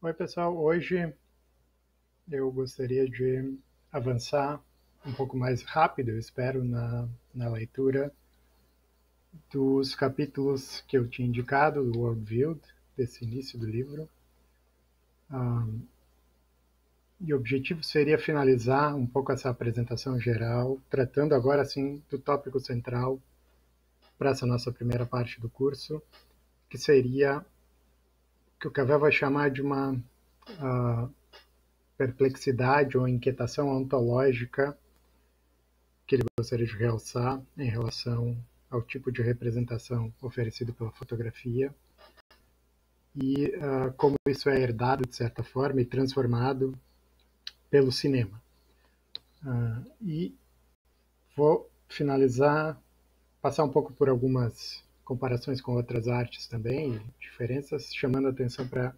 Oi, pessoal. Hoje eu gostaria de avançar um pouco mais rápido, eu espero, na leitura dos capítulos que eu tinha indicado, do Worldview, desse início do livro. E o objetivo seria finalizar um pouco essa apresentação geral, tratando agora, sim, do tópico central para essa nossa primeira parte do curso, que seria o que o Cavell vai chamar de uma perplexidade ou inquietação ontológica que ele gostaria de realçar em relação ao tipo de representação oferecido pela fotografia e como isso é herdado, de certa forma, e transformado pelo cinema. E vou finalizar, passar um pouco por algumas comparações com outras artes também, diferenças, chamando a atenção para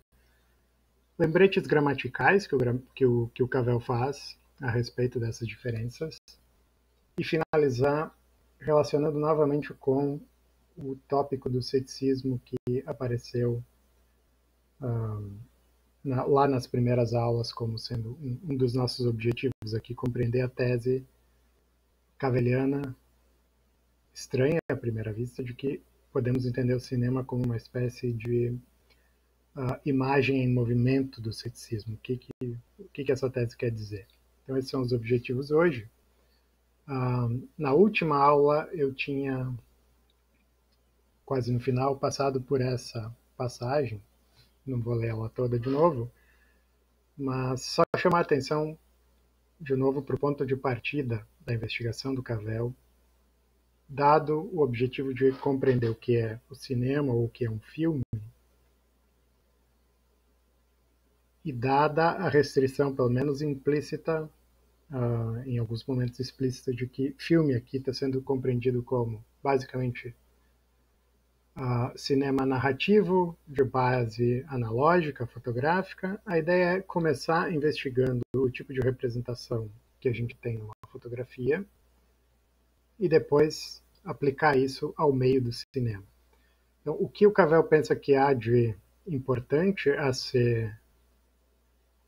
lembretes gramaticais que o Cavell faz a respeito dessas diferenças, e finalizar relacionando novamente com o tópico do ceticismo que apareceu lá nas primeiras aulas como sendo um dos nossos objetivos aqui, compreender a tese caveliana estranha à primeira vista de que podemos entender o cinema como uma espécie de imagem em movimento do ceticismo. O que essa tese quer dizer? Então, esses são os objetivos hoje. Na última aula, eu tinha, quase no final, passado por essa passagem, não vou ler ela toda de novo, mas só chamar a atenção de novo para o ponto de partida da investigação do Cavell, dado o objetivo de compreender o que é o cinema ou o que é um filme, e dada a restrição, pelo menos implícita, em alguns momentos explícita, de que filme aqui está sendo compreendido como, basicamente, cinema narrativo de base analógica, fotográfica. A ideia é começar investigando o tipo de representação que a gente tem numa fotografia e depois aplicar isso ao meio do cinema. Então, o que o Cavell pensa que há de importante a ser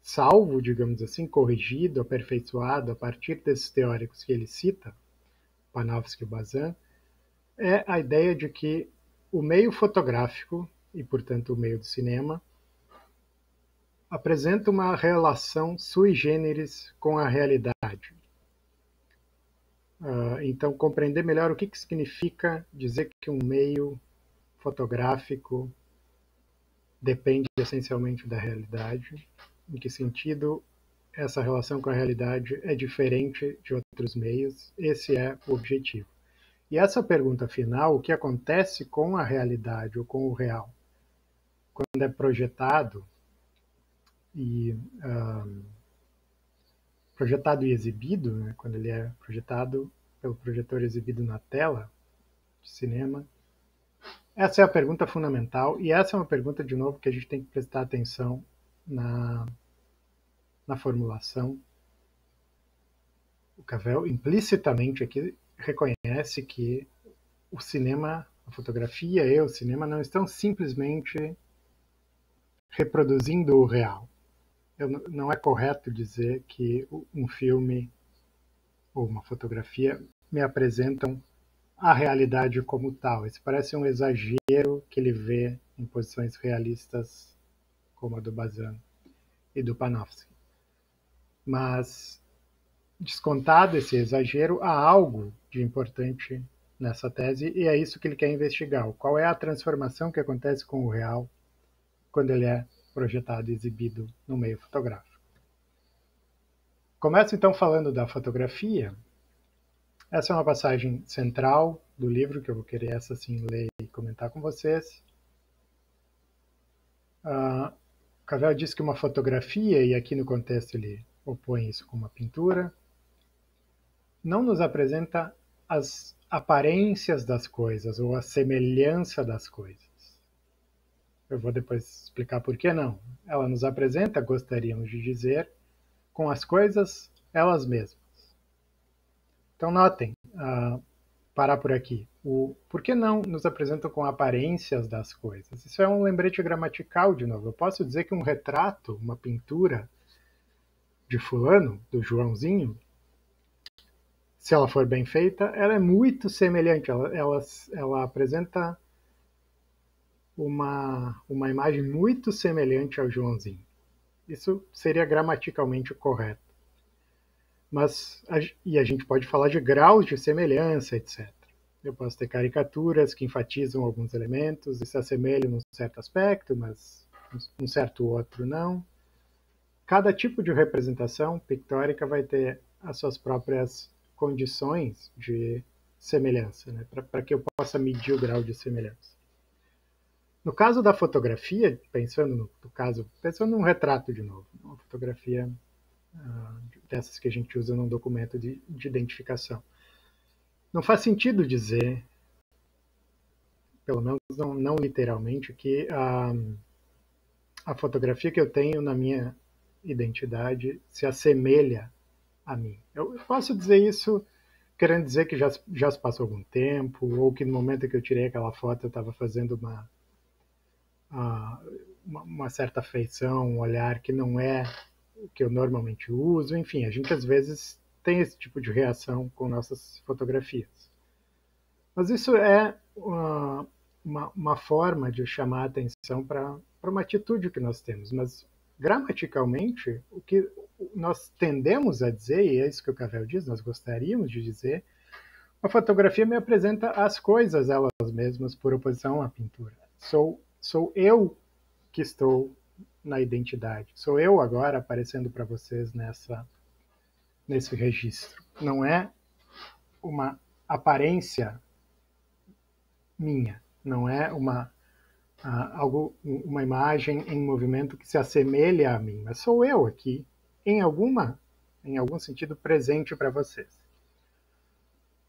salvo, digamos assim, corrigido, aperfeiçoado a partir desses teóricos que ele cita, Panofsky e Bazin, é a ideia de que o meio fotográfico, e portanto o meio do cinema, apresenta uma relação sui generis com a realidade. Então, compreender melhor o que significa dizer que um meio fotográfico depende essencialmente da realidade, em que sentido essa relação com a realidade é diferente de outros meios. Esse é o objetivo. E essa pergunta final, o que acontece com a realidade ou com o real, quando é projetado e exibido, né, quando ele é projetado pelo projetor exibido na tela de cinema, essa é a pergunta fundamental, e essa é uma pergunta, de novo, que a gente tem que prestar atenção na formulação. O Cavell implicitamente aqui reconhece que o cinema, a fotografia e o cinema não estão simplesmente reproduzindo o real. Não é correto dizer que um filme ou uma fotografia me apresentam a realidade como tal. Isso parece um exagero que ele vê em posições realistas como a do Bazin e do Panofsky. Mas, descontado esse exagero, há algo de importante nessa tese, e é isso que ele quer investigar. Qual é a transformação que acontece com o real quando ele é projetado e exibido no meio fotográfico. Começo então falando da fotografia. Essa é uma passagem central do livro, que eu vou querer essa sim ler e comentar com vocês. Cavell diz que uma fotografia, e aqui no contexto ele opõe isso com uma pintura, não nos apresenta as aparências das coisas ou a semelhança das coisas. Eu vou depois explicar por que não. Ela nos apresenta, gostaríamos de dizer, com as coisas elas mesmas. Então notem, parar por aqui. Por que não nos apresentam com aparências das coisas? Isso é um lembrete gramatical, de novo. Eu posso dizer que um retrato, uma pintura de fulano, do Joãozinho, se ela for bem feita, ela é muito semelhante, ela apresenta uma imagem muito semelhante ao Joãozinho. Isso seria gramaticalmente correto. Mas, e a gente pode falar de graus de semelhança, etc. Eu posso ter caricaturas que enfatizam alguns elementos e se assemelham num certo aspecto, mas um certo outro não. Cada tipo de representação pictórica vai ter as suas próprias condições de semelhança, né? Para que eu possa medir o grau de semelhança. No caso da fotografia, pensando num retrato de novo, uma fotografia dessas que a gente usa num documento de identificação. Não faz sentido dizer, pelo menos não literalmente, que a fotografia que eu tenho na minha identidade se assemelha a mim. Eu posso dizer isso querendo dizer que já se passou algum tempo, ou que no momento que eu tirei aquela foto eu estava fazendo uma certa feição, um olhar que não é o que eu normalmente uso. Enfim, a gente às vezes tem esse tipo de reação com nossas fotografias. Mas isso é uma forma de chamar a atenção para uma atitude que nós temos. Mas, gramaticalmente, o que nós tendemos a dizer, e é isso que o Cavell diz, nós gostaríamos de dizer, a fotografia me apresenta as coisas elas mesmas por oposição à pintura. Sou eu que estou na identidade. Sou eu agora aparecendo para vocês nesse registro. Não é uma aparência minha, não é uma imagem em movimento que se assemelha a mim, mas sou eu aqui, em algum sentido, presente para vocês.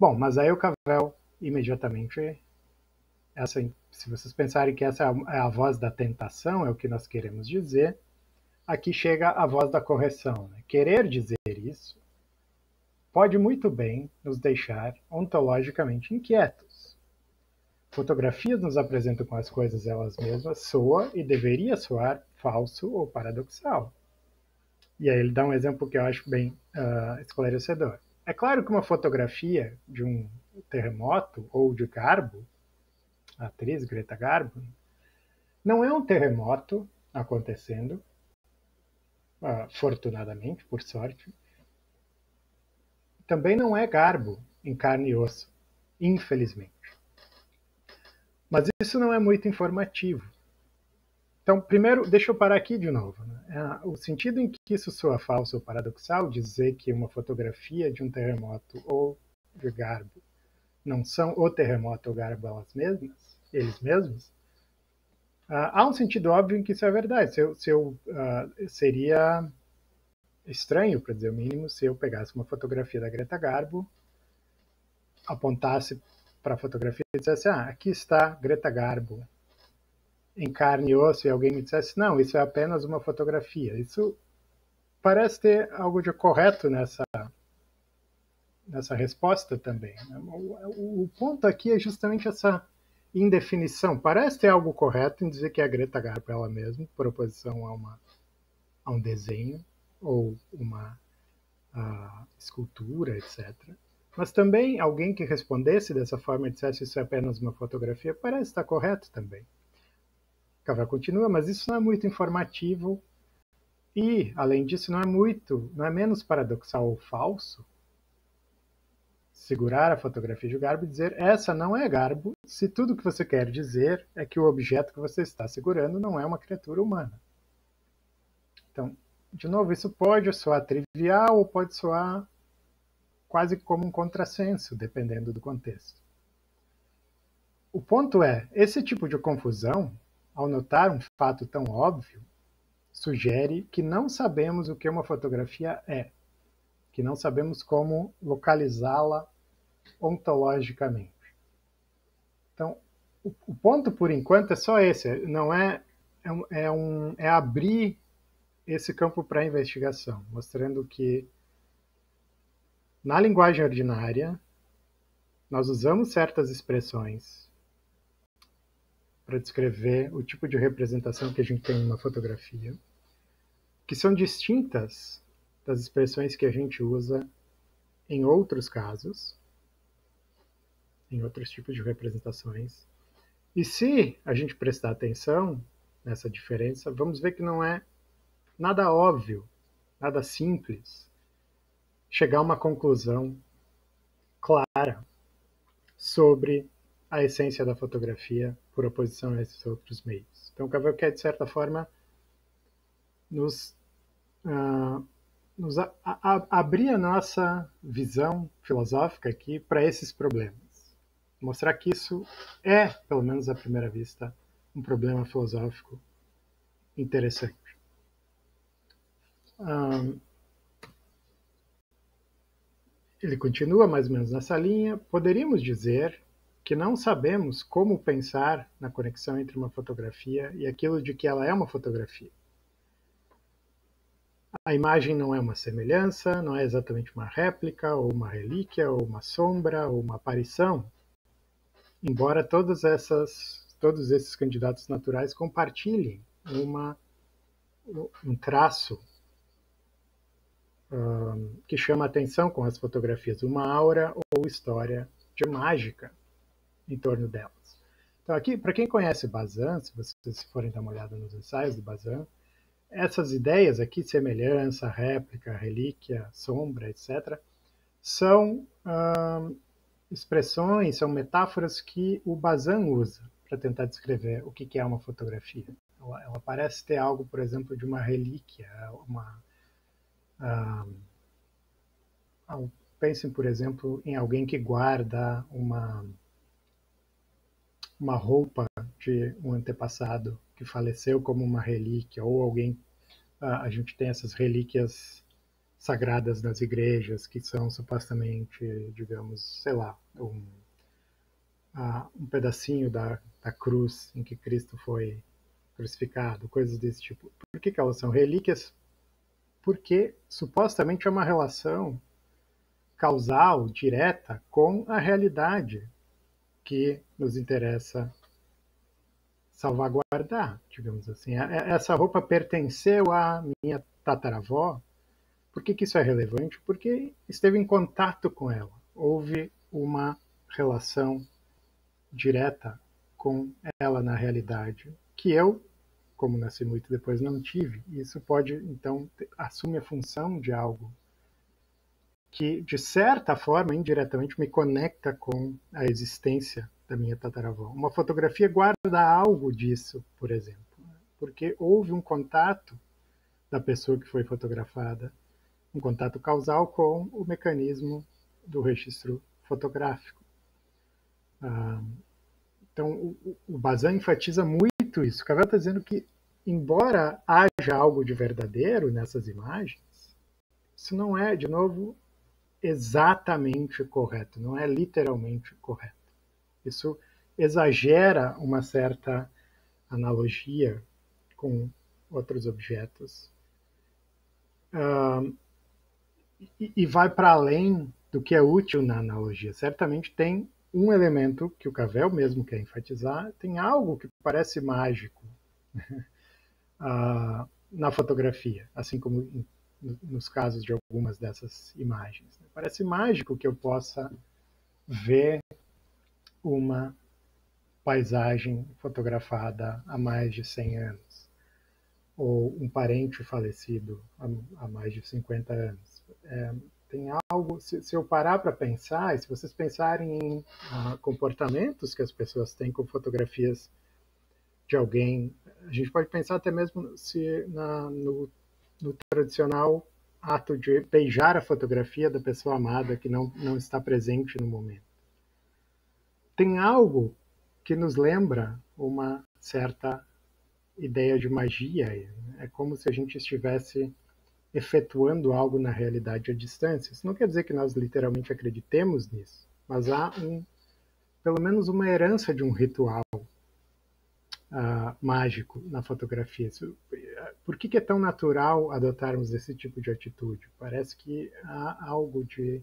Bom, mas aí o Cavell imediatamente, se vocês pensarem que essa é a voz da tentação, é o que nós queremos dizer, aqui chega a voz da correção. Né? Querer dizer isso pode muito bem nos deixar ontologicamente inquietos. Fotografias nos apresentam com as coisas elas mesmas, soa e deveria soar falso ou paradoxal. E aí ele dá um exemplo que eu acho bem esclarecedor. É claro que uma fotografia de um terremoto ou de Garbo, a atriz Greta Garbo, não é um terremoto acontecendo, fortunadamente, por sorte. Também não é Garbo em carne e osso, infelizmente. Mas isso não é muito informativo. Então, primeiro, deixa eu parar aqui de novo. Né? O sentido em que isso soa falso ou paradoxal, dizer que uma fotografia de um terremoto ou de Garbo não são o terremoto ou Garbo eles mesmos, há um sentido óbvio em que isso é verdade. Seria estranho, para dizer o mínimo, se eu pegasse uma fotografia da Greta Garbo, apontasse para a fotografia e dissesse, aqui está Greta Garbo, em carne e osso, e alguém me dissesse, não, isso é apenas uma fotografia. Isso parece ter algo de correto nessa resposta também. O ponto aqui é justamente essa indefinição. Parece ter algo correto em dizer que é a Greta Garbo ela mesma, por oposição a um desenho ou uma escultura, etc. Mas também alguém que respondesse dessa forma e dissesse isso é apenas uma fotografia, parece estar correto também. Cavell continua, mas isso não é muito informativo e, além disso, não é menos paradoxal ou falso segurar a fotografia de Garbo e dizer essa não é Garbo, se tudo que você quer dizer é que o objeto que você está segurando não é uma criatura humana. Então, de novo, isso pode soar trivial ou pode soar quase como um contrassenso, dependendo do contexto. O ponto é, esse tipo de confusão, ao notar um fato tão óbvio, sugere que não sabemos o que uma fotografia é, que não sabemos como localizá-la ontologicamente. Então, o ponto, por enquanto, é só esse, não é abrir esse campo para a investigação, mostrando que, na linguagem ordinária, nós usamos certas expressões para descrever o tipo de representação que a gente tem numa fotografia, que são distintas das expressões que a gente usa em outros casos, em outros tipos de representações. E se a gente prestar atenção nessa diferença, vamos ver que não é nada óbvio, nada simples, chegar a uma conclusão clara sobre a essência da fotografia por oposição a esses outros meios. Então, Cavell quer, de certa forma, nos abrir a nossa visão filosófica aqui para esses problemas. Mostrar que isso é, pelo menos à primeira vista, um problema filosófico interessante. Ele continua mais ou menos nessa linha. Poderíamos dizer que não sabemos como pensar na conexão entre uma fotografia e aquilo de que ela é uma fotografia. A imagem não é uma semelhança, não é exatamente uma réplica, ou uma relíquia, ou uma sombra, ou uma aparição, embora todos esses candidatos naturais compartilhem um traço que chama a atenção com as fotografias, uma aura ou história de mágica em torno delas. Então, aqui, para quem conhece Bazin, se vocês forem dar uma olhada nos ensaios do Bazin, essas ideias aqui, semelhança, réplica, relíquia, sombra, etc., são expressões, são metáforas que o Bazin usa para tentar descrever o que é uma fotografia. Ela parece ter algo, por exemplo, de uma relíquia, pensem, por exemplo, em alguém que guarda uma roupa de um antepassado que faleceu como uma relíquia, ou alguém, a gente tem essas relíquias sagradas nas igrejas, que são supostamente, digamos, sei lá, um pedacinho da cruz em que Cristo foi crucificado, coisas desse tipo. Por que elas são relíquias? Porque supostamente é uma relação causal, direta, com a realidade que nos interessa salvaguardar, digamos assim. Essa roupa pertenceu à minha tataravó. Por que isso é relevante? Porque esteve em contato com ela. Houve uma relação direta com ela na realidade, que eu, como nasci muito depois, não tive. Isso pode, então, assumir a função de algo que, de certa forma, indiretamente, me conecta com a existência da minha tataravó. Uma fotografia guarda algo disso, por exemplo, porque houve um contato da pessoa que foi fotografada, um contato causal com o mecanismo do registro fotográfico. Então, o Bazin enfatiza muito isso. O Cavell está dizendo que, embora haja algo de verdadeiro nessas imagens, isso não é, de novo, exatamente correto, não é literalmente correto. Isso exagera uma certa analogia com outros objetos e vai para além do que é útil na analogia. Certamente tem um elemento que o Cavell mesmo quer enfatizar, tem algo que parece mágico na fotografia, assim como nos casos de algumas dessas imagens. Parece mágico que eu possa ver uma paisagem fotografada há mais de 100 anos, ou um parente falecido há mais de 50 anos. Tem algo, se eu parar para pensar, e se vocês pensarem em comportamentos que as pessoas têm com fotografias de alguém, a gente pode pensar até mesmo se no tradicional ato de beijar a fotografia da pessoa amada que não está presente no momento. Tem algo que nos lembra uma certa ideia de magia. É como se a gente estivesse efetuando algo na realidade à distância. Isso não quer dizer que nós literalmente acreditemos nisso, mas há pelo menos uma herança de um ritual mágico na fotografia. Por que é tão natural adotarmos esse tipo de atitude? Parece que há algo de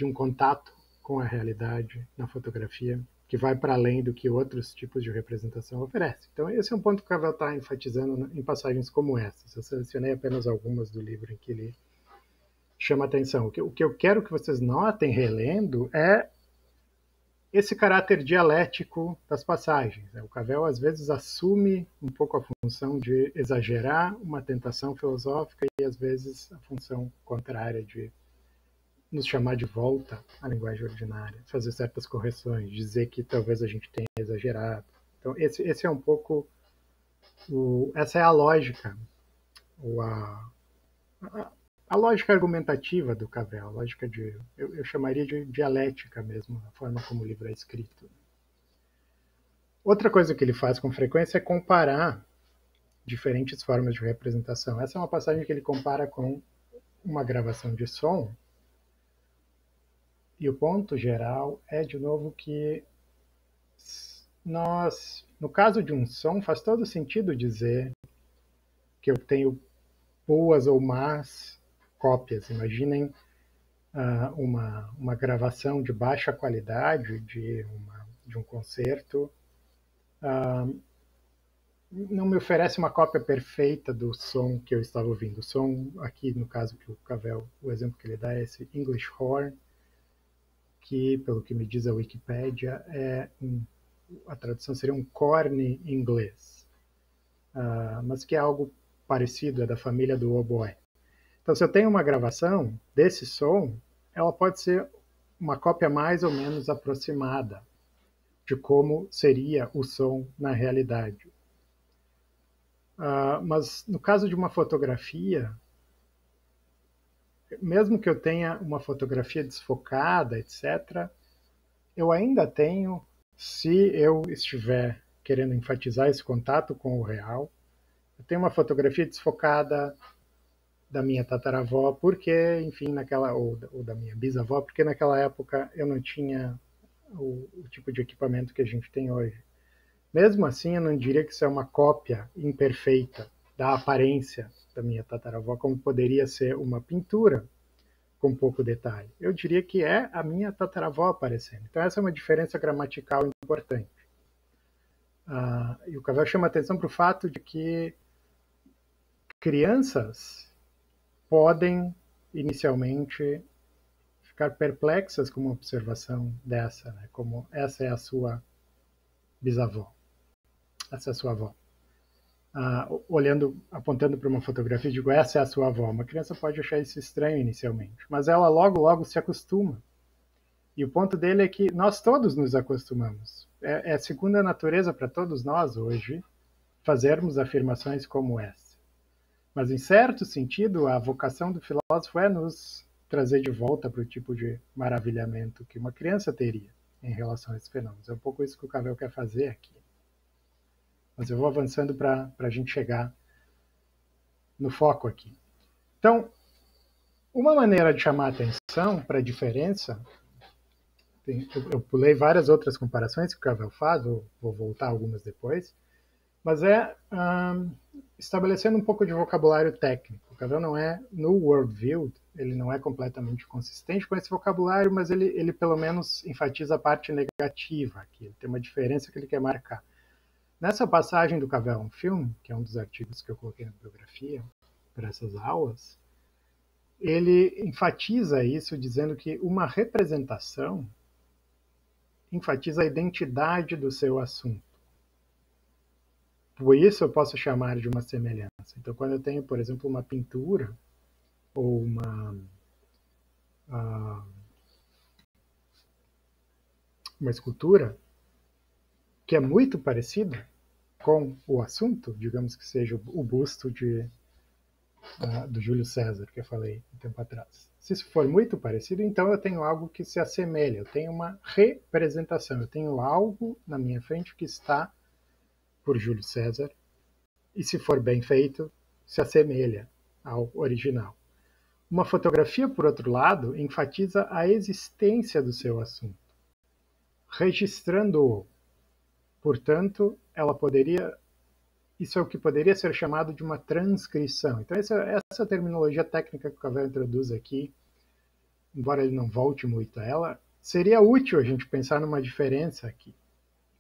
um contato com a realidade na fotografia, que vai para além do que outros tipos de representação oferecem. Então, esse é um ponto que o Cavell está enfatizando em passagens como essas. Eu selecionei apenas algumas do livro em que ele chama atenção. O que eu quero que vocês notem relendo é esse caráter dialético das passagens. O Cavell, às vezes, assume um pouco a função de exagerar uma tentação filosófica e, às vezes, a função contrária de nos chamar de volta à linguagem ordinária, fazer certas correções, dizer que talvez a gente tenha exagerado. Então, esse é um pouco essa é a lógica, ou a lógica argumentativa do Cavell, a lógica eu chamaria de dialética mesmo, a forma como o livro é escrito. Outra coisa que ele faz com frequência é comparar diferentes formas de representação. Essa é uma passagem que ele compara com uma gravação de som. E o ponto geral é, de novo, que no caso de um som, faz todo sentido dizer que eu tenho boas ou más cópias. Imaginem uma gravação de baixa qualidade de um concerto. Não me oferece uma cópia perfeita do som que eu estava ouvindo. O som, aqui no caso que o Cavell, o exemplo que ele dá é esse English horn, que, pelo que me diz a Wikipédia, a tradução seria um corne em inglês, mas que é algo parecido, é da família do oboé. Então, se eu tenho uma gravação desse som, ela pode ser uma cópia mais ou menos aproximada de como seria o som na realidade. Mas no caso de uma fotografia, mesmo que eu tenha uma fotografia desfocada, etc., eu ainda tenho, se eu estiver querendo enfatizar esse contato com o real, eu tenho uma fotografia desfocada da minha tataravó, porque, enfim, ou da minha bisavó, porque naquela época eu não tinha o tipo de equipamento que a gente tem hoje. Mesmo assim, eu não diria que isso é uma cópia imperfeita da aparência da minha tataravó, como poderia ser uma pintura com pouco detalhe. Eu diria que é a minha tataravó aparecendo. Então, essa é uma diferença gramatical importante. E o Cavell chama atenção para o fato de que crianças podem, inicialmente, ficar perplexas com uma observação dessa, né? Como essa é a sua bisavó, essa é a sua avó. Apontando para uma fotografia, digo, essa é a sua avó. Uma criança pode achar isso estranho inicialmente, mas ela logo se acostuma. E o ponto dele é que nós todos nos acostumamos. É segunda natureza para todos nós hoje fazermos afirmações como essa. Mas, em certo sentido, a vocação do filósofo é nos trazer de volta para o tipo de maravilhamento que uma criança teria em relação a esses fenômenos. É um pouco isso que o Cavell quer fazer aqui. Mas eu vou avançando para a gente chegar no foco aqui. Então, uma maneira de chamar a atenção para a diferença, eu pulei várias outras comparações que o Cavell faz, vou voltar algumas depois, mas é estabelecendo um pouco de vocabulário técnico. O Cavell não é, no worldview, ele não é completamente consistente com esse vocabulário, mas ele pelo menos enfatiza a parte negativa aqui, ele tem uma diferença que ele quer marcar. Nessa passagem do Cavell on Film, que é um dos artigos que eu coloquei na bibliografia para essas aulas, ele enfatiza isso dizendo que uma representação enfatiza a identidade do seu assunto. Por isso eu posso chamar de uma semelhança. Então, quando eu tenho, por exemplo, uma pintura ou uma escultura que é muito parecida com o assunto, digamos que seja o busto do Júlio César, que eu falei um tempo atrás. Se isso for muito parecido, então eu tenho algo que se assemelha, eu tenho uma representação, eu tenho algo na minha frente que está por Júlio César, e se for bem feito, se assemelha ao original. Uma fotografia, por outro lado, enfatiza a existência do seu assunto, registrando-o. Portanto, isso é o que poderia ser chamado de uma transcrição. Então, essa terminologia técnica que o Cavell introduz aqui, embora ele não volte muito a ela, seria útil a gente pensar numa diferença aqui,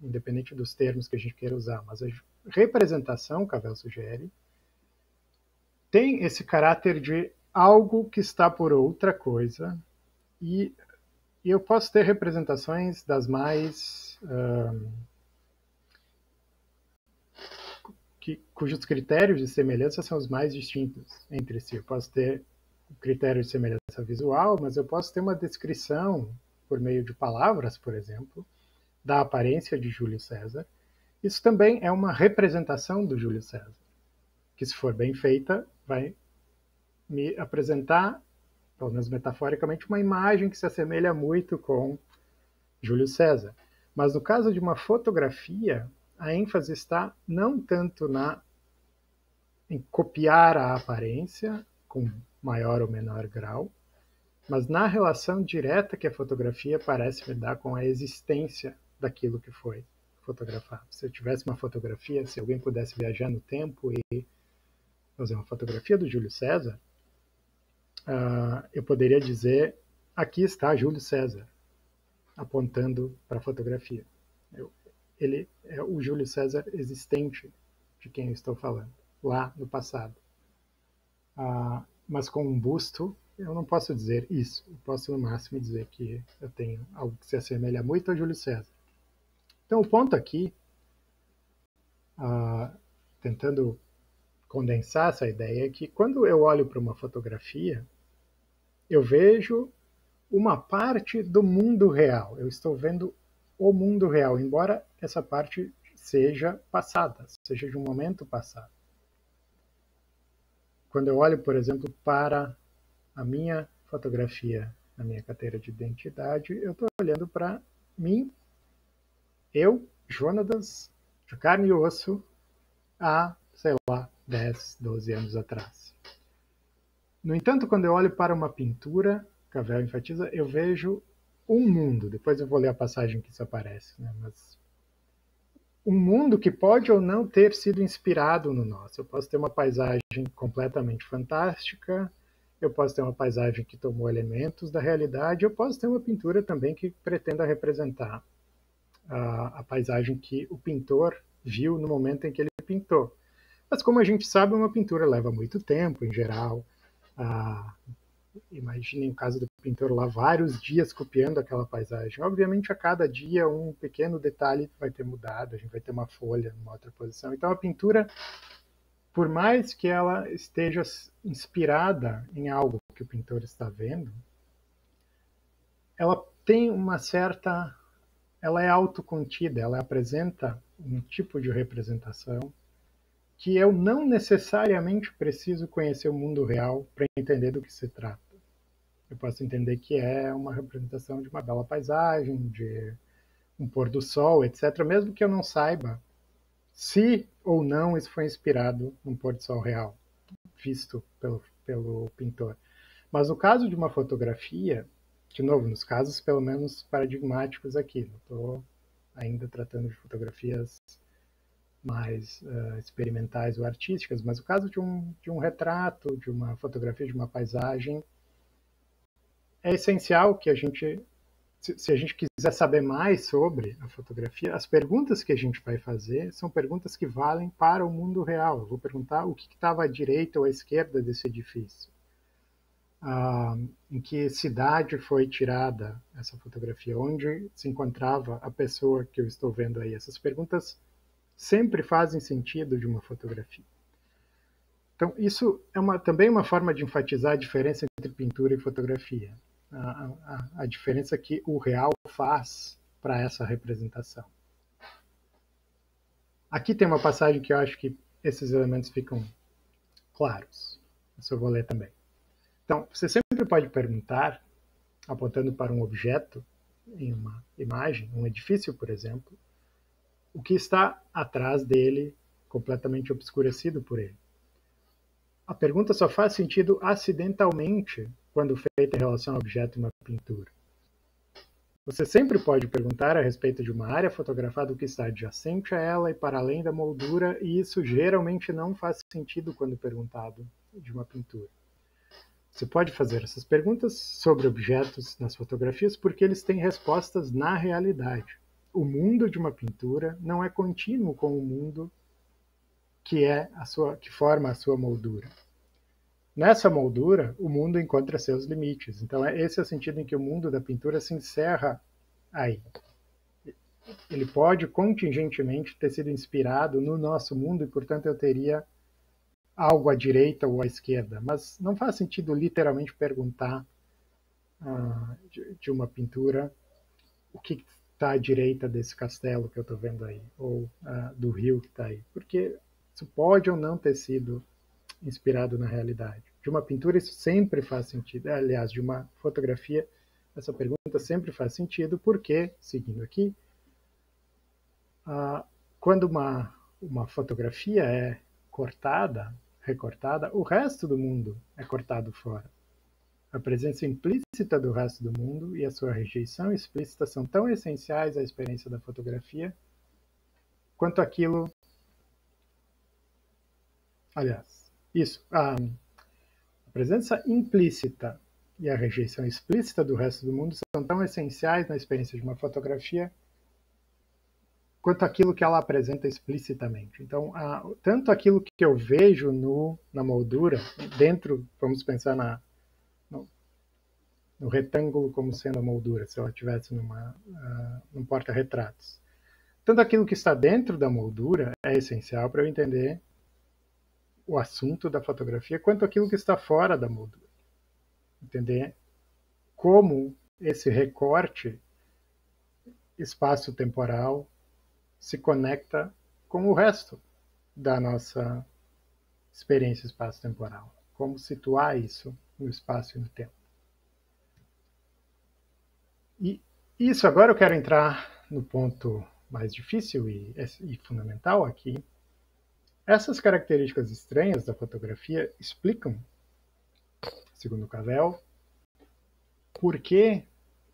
independente dos termos que a gente queira usar, mas a representação, Cavell sugere, tem esse caráter de algo que está por outra coisa, e eu posso ter representações das mais cujos critérios de semelhança são os mais distintos entre si. Eu posso ter o critério de semelhança visual, mas eu posso ter uma descrição por meio de palavras, por exemplo, da aparência de Júlio César. Isso também é uma representação do Júlio César, que, se for bem feita, vai me apresentar, pelo menos metaforicamente, uma imagem que se assemelha muito com Júlio César. Mas no caso de uma fotografia, a ênfase está não tanto em copiar a aparência, com maior ou menor grau, mas na relação direta que a fotografia parece me dar com a existência daquilo que foi fotografado. Se eu tivesse uma fotografia, se alguém pudesse viajar no tempo e fazer uma fotografia do Júlio César, eu poderia dizer, aqui está Júlio César, apontando para a fotografia. Ele é o Júlio César existente de quem eu estou falando, lá no passado. Mas com um busto, eu não posso dizer isso. Eu posso, no máximo, dizer que eu tenho algo que se assemelha muito a Júlio César. Então, o ponto aqui, tentando condensar essa ideia, é que quando eu olho para uma fotografia, eu vejo uma parte do mundo real. Eu estou vendo o mundo real, embora essa parte seja passada, seja de um momento passado. Quando eu olho, por exemplo, para a minha fotografia na minha carteira de identidade, eu estou olhando para mim, eu, Jonatas, de carne e osso, há, sei lá, 10, 12 anos atrás. No entanto, quando eu olho para uma pintura, Cavell enfatiza, eu vejo um mundo. Depois eu vou ler a passagem que isso aparece, né? Mas um mundo que pode ou não ter sido inspirado no nosso. Eu posso ter uma paisagem completamente fantástica, eu posso ter uma paisagem que tomou elementos da realidade, eu posso ter uma pintura também que pretenda representar a paisagem que o pintor viu no momento em que ele pintou. Mas como a gente sabe, uma pintura leva muito tempo, em geral. Imaginem o caso do pintor lá, vários dias copiando aquela paisagem. Obviamente, a cada dia, um pequeno detalhe vai ter mudado, a gente vai ter uma folha numa outra posição. Então, a pintura, por mais que ela esteja inspirada em algo que o pintor está vendo, ela tem uma certa... ela é autocontida, ela apresenta um tipo de representação que eu não necessariamente preciso conhecer o mundo real para entender do que se trata. Eu posso entender que é uma representação de uma bela paisagem, de um pôr do sol, etc., mesmo que eu não saiba se ou não isso foi inspirado num pôr do sol real, visto pelo pintor. Mas no caso de uma fotografia, de novo, nos casos pelo menos paradigmáticos aqui, não estou ainda tratando de fotografias mais experimentais ou artísticas, mas o caso de um retrato, de uma fotografia, de uma paisagem, é essencial que a gente, se a gente quiser saber mais sobre a fotografia, as perguntas que a gente vai fazer são perguntas que valem para o mundo real. Eu vou perguntar o que estava à direita ou à esquerda desse edifício. Em que cidade foi tirada essa fotografia? Onde se encontrava a pessoa que eu estou vendo aí? Essas perguntas sempre fazem sentido de uma fotografia. Então, isso é também uma forma de enfatizar a diferença entre pintura e fotografia. A diferença que o real faz para essa representação. Aqui tem uma passagem que eu acho que esses elementos ficam claros. Isso eu vou ler também. Então, você sempre pode perguntar, apontando para um objeto, em uma imagem, um edifício, por exemplo, o que está atrás dele, completamente obscurecido por ele. A pergunta só faz sentido acidentalmente quando feita em relação ao objeto em uma pintura. Você sempre pode perguntar a respeito de uma área fotografada o que está adjacente a ela e para além da moldura, e isso geralmente não faz sentido quando perguntado de uma pintura. Você pode fazer essas perguntas sobre objetos nas fotografias porque eles têm respostas na realidade. O mundo de uma pintura não é contínuo com o mundo que forma a sua moldura. Nessa moldura, o mundo encontra seus limites. Então, esse é o sentido em que o mundo da pintura se encerra aí. Ele pode contingentemente ter sido inspirado no nosso mundo e, portanto, eu teria algo à direita ou à esquerda. Mas não faz sentido literalmente perguntar de uma pintura o que está à direita desse castelo que eu estou vendo aí, ou do rio que está aí. Porque isso pode ou não ter sido inspirado na realidade. De uma pintura, isso sempre faz sentido. Aliás, de uma fotografia, essa pergunta sempre faz sentido, porque, seguindo aqui, quando uma fotografia é cortada, recortada, o resto do mundo é cortado fora. A presença implícita do resto do mundo e a sua rejeição explícita são tão essenciais à experiência da fotografia quanto aquilo. Aliás, isso. A presença implícita e a rejeição explícita do resto do mundo são tão essenciais na experiência de uma fotografia quanto aquilo que ela apresenta explicitamente. Então, tanto aquilo que eu vejo na moldura, dentro, vamos pensar no retângulo como sendo a moldura, se ela estivesse num porta-retratos. Tanto aquilo que está dentro da moldura é essencial para eu entender o assunto da fotografia, quanto aquilo que está fora da moldura. Entender como esse recorte espaço-temporal se conecta com o resto da nossa experiência espaço-temporal. Como situar isso no espaço e no tempo. E isso agora eu quero entrar no ponto mais difícil e fundamental aqui. Essas características estranhas da fotografia explicam, segundo Cavell, por que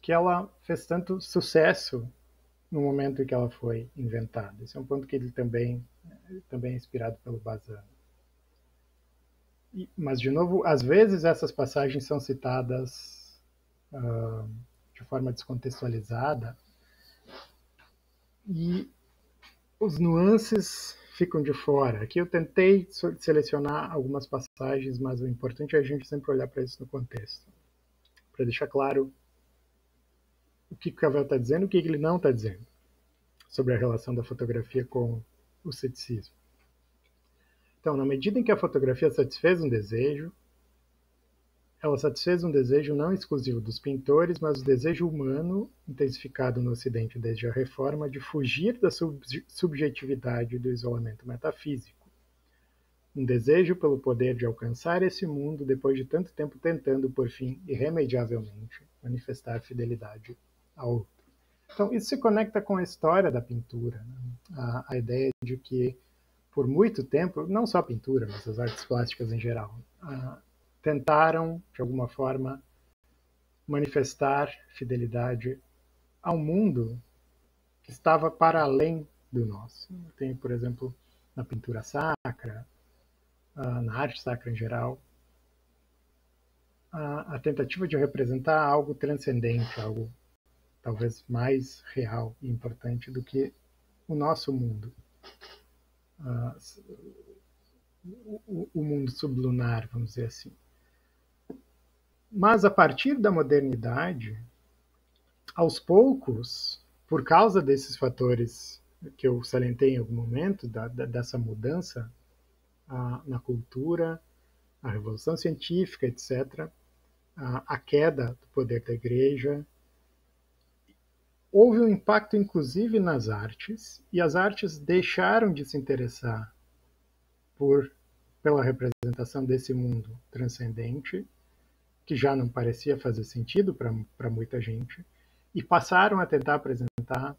ela fez tanto sucesso no momento em que ela foi inventada. Esse é um ponto que ele também é inspirado pelo Bazin. Mas, de novo, às vezes essas passagens são citadas de forma descontextualizada e os nuances ficam de fora. Aqui eu tentei selecionar algumas passagens, mas o importante é a gente sempre olhar para isso no contexto, para deixar claro o que o Cavell está dizendo e o que ele não está dizendo sobre a relação da fotografia com o ceticismo. Então, na medida em que a fotografia satisfez um desejo, ela satisfez um desejo não exclusivo dos pintores, mas o desejo humano, intensificado no Ocidente desde a Reforma, de fugir da subjetividade e do isolamento metafísico. Um desejo pelo poder de alcançar esse mundo depois de tanto tempo tentando, por fim, irremediavelmente, manifestar fidelidade ao outro. Então, isso se conecta com a história da pintura, né? A ideia de que, por muito tempo, não só a pintura, mas as artes plásticas em geral, tentaram, de alguma forma, manifestar fidelidade ao mundo que estava para além do nosso. Tem, por exemplo, na pintura sacra, na arte sacra em geral, a tentativa de representar algo transcendente, algo talvez mais real e importante do que o nosso mundo. O mundo sublunar, vamos dizer assim. Mas a partir da modernidade, aos poucos, por causa desses fatores que eu salientei em algum momento, dessa mudança na cultura, a revolução científica, etc., a queda do poder da igreja, houve um impacto inclusive nas artes, e as artes deixaram de se interessar pela representação desse mundo transcendente, que já não parecia fazer sentido para muita gente, e passaram a tentar apresentar,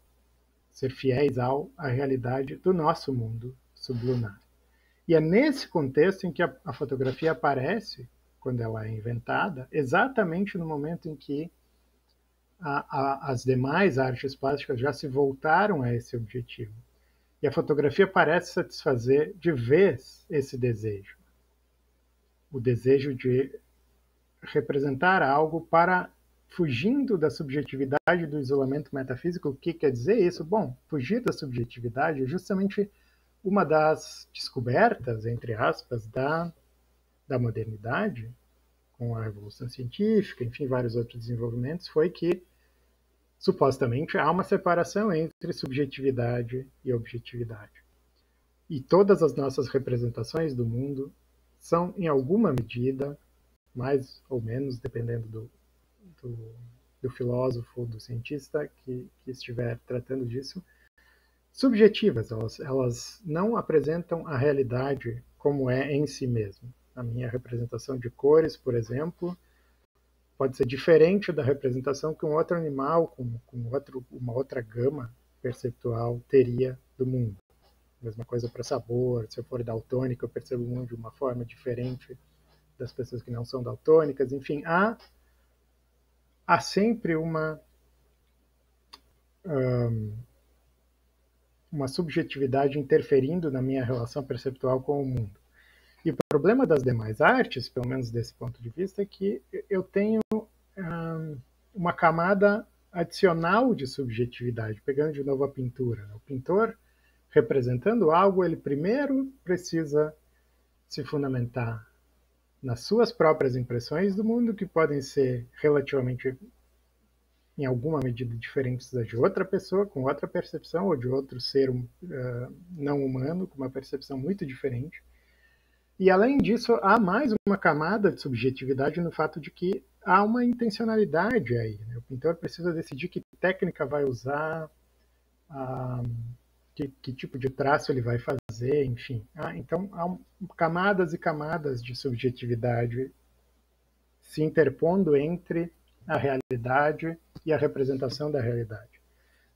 ser fiéis à realidade do nosso mundo sublunar. E é nesse contexto em que a fotografia aparece, quando ela é inventada, exatamente no momento em que as demais artes plásticas já se voltaram a esse objetivo. E a fotografia parece satisfazer de vez esse desejo. O desejo de representar algo para fugindo da subjetividade do isolamento metafísico. O que quer dizer isso? Bom, fugir da subjetividade é justamente uma das descobertas, entre aspas, da modernidade, com a Revolução Científica, enfim, vários outros desenvolvimentos, foi que supostamente há uma separação entre subjetividade e objetividade. E todas as nossas representações do mundo são, em alguma medida, mais ou menos, dependendo do filósofo, do cientista que estiver tratando disso, subjetivas. Elas não apresentam a realidade como é em si mesmo. A minha representação de cores, por exemplo, pode ser diferente da representação que um outro animal com uma outra gama perceptual teria do mundo. Mesma coisa para sabor. Se eu for daltônico, eu percebo o mundo de uma forma diferente das pessoas que não são daltônicas. Enfim, há sempre uma subjetividade interferindo na minha relação perceptual com o mundo. E o problema das demais artes, pelo menos desse ponto de vista, é que eu tenho uma camada adicional de subjetividade, pegando de novo a pintura. O pintor, representando algo, ele primeiro precisa se fundamentar nas suas próprias impressões do mundo, que podem ser relativamente, em alguma medida, diferentes das de outra pessoa, com outra percepção, ou de outro ser não humano, com uma percepção muito diferente. E, além disso, há mais uma camada de subjetividade no fato de que há uma intencionalidade aí. Né? O pintor precisa decidir que técnica vai usar, que tipo de traço ele vai fazer, enfim. Então, há camadas e camadas de subjetividade se interpondo entre a realidade e a representação da realidade.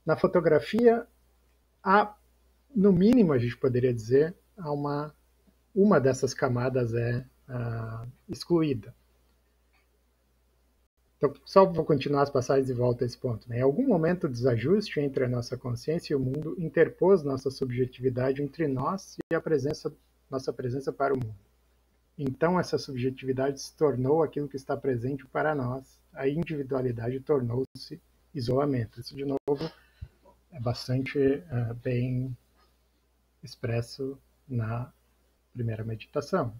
Na fotografia, no mínimo, a gente poderia dizer, há uma dessas camadas é excluída. Então, só vou continuar as passagens e volto a esse ponto. Né? Em algum momento, o desajuste entre a nossa consciência e o mundo interpôs nossa subjetividade entre nós e nossa presença para o mundo. Então, essa subjetividade se tornou aquilo que está presente para nós. A individualidade tornou-se isolamento. Isso, de novo, é bastante bem expresso na primeira meditação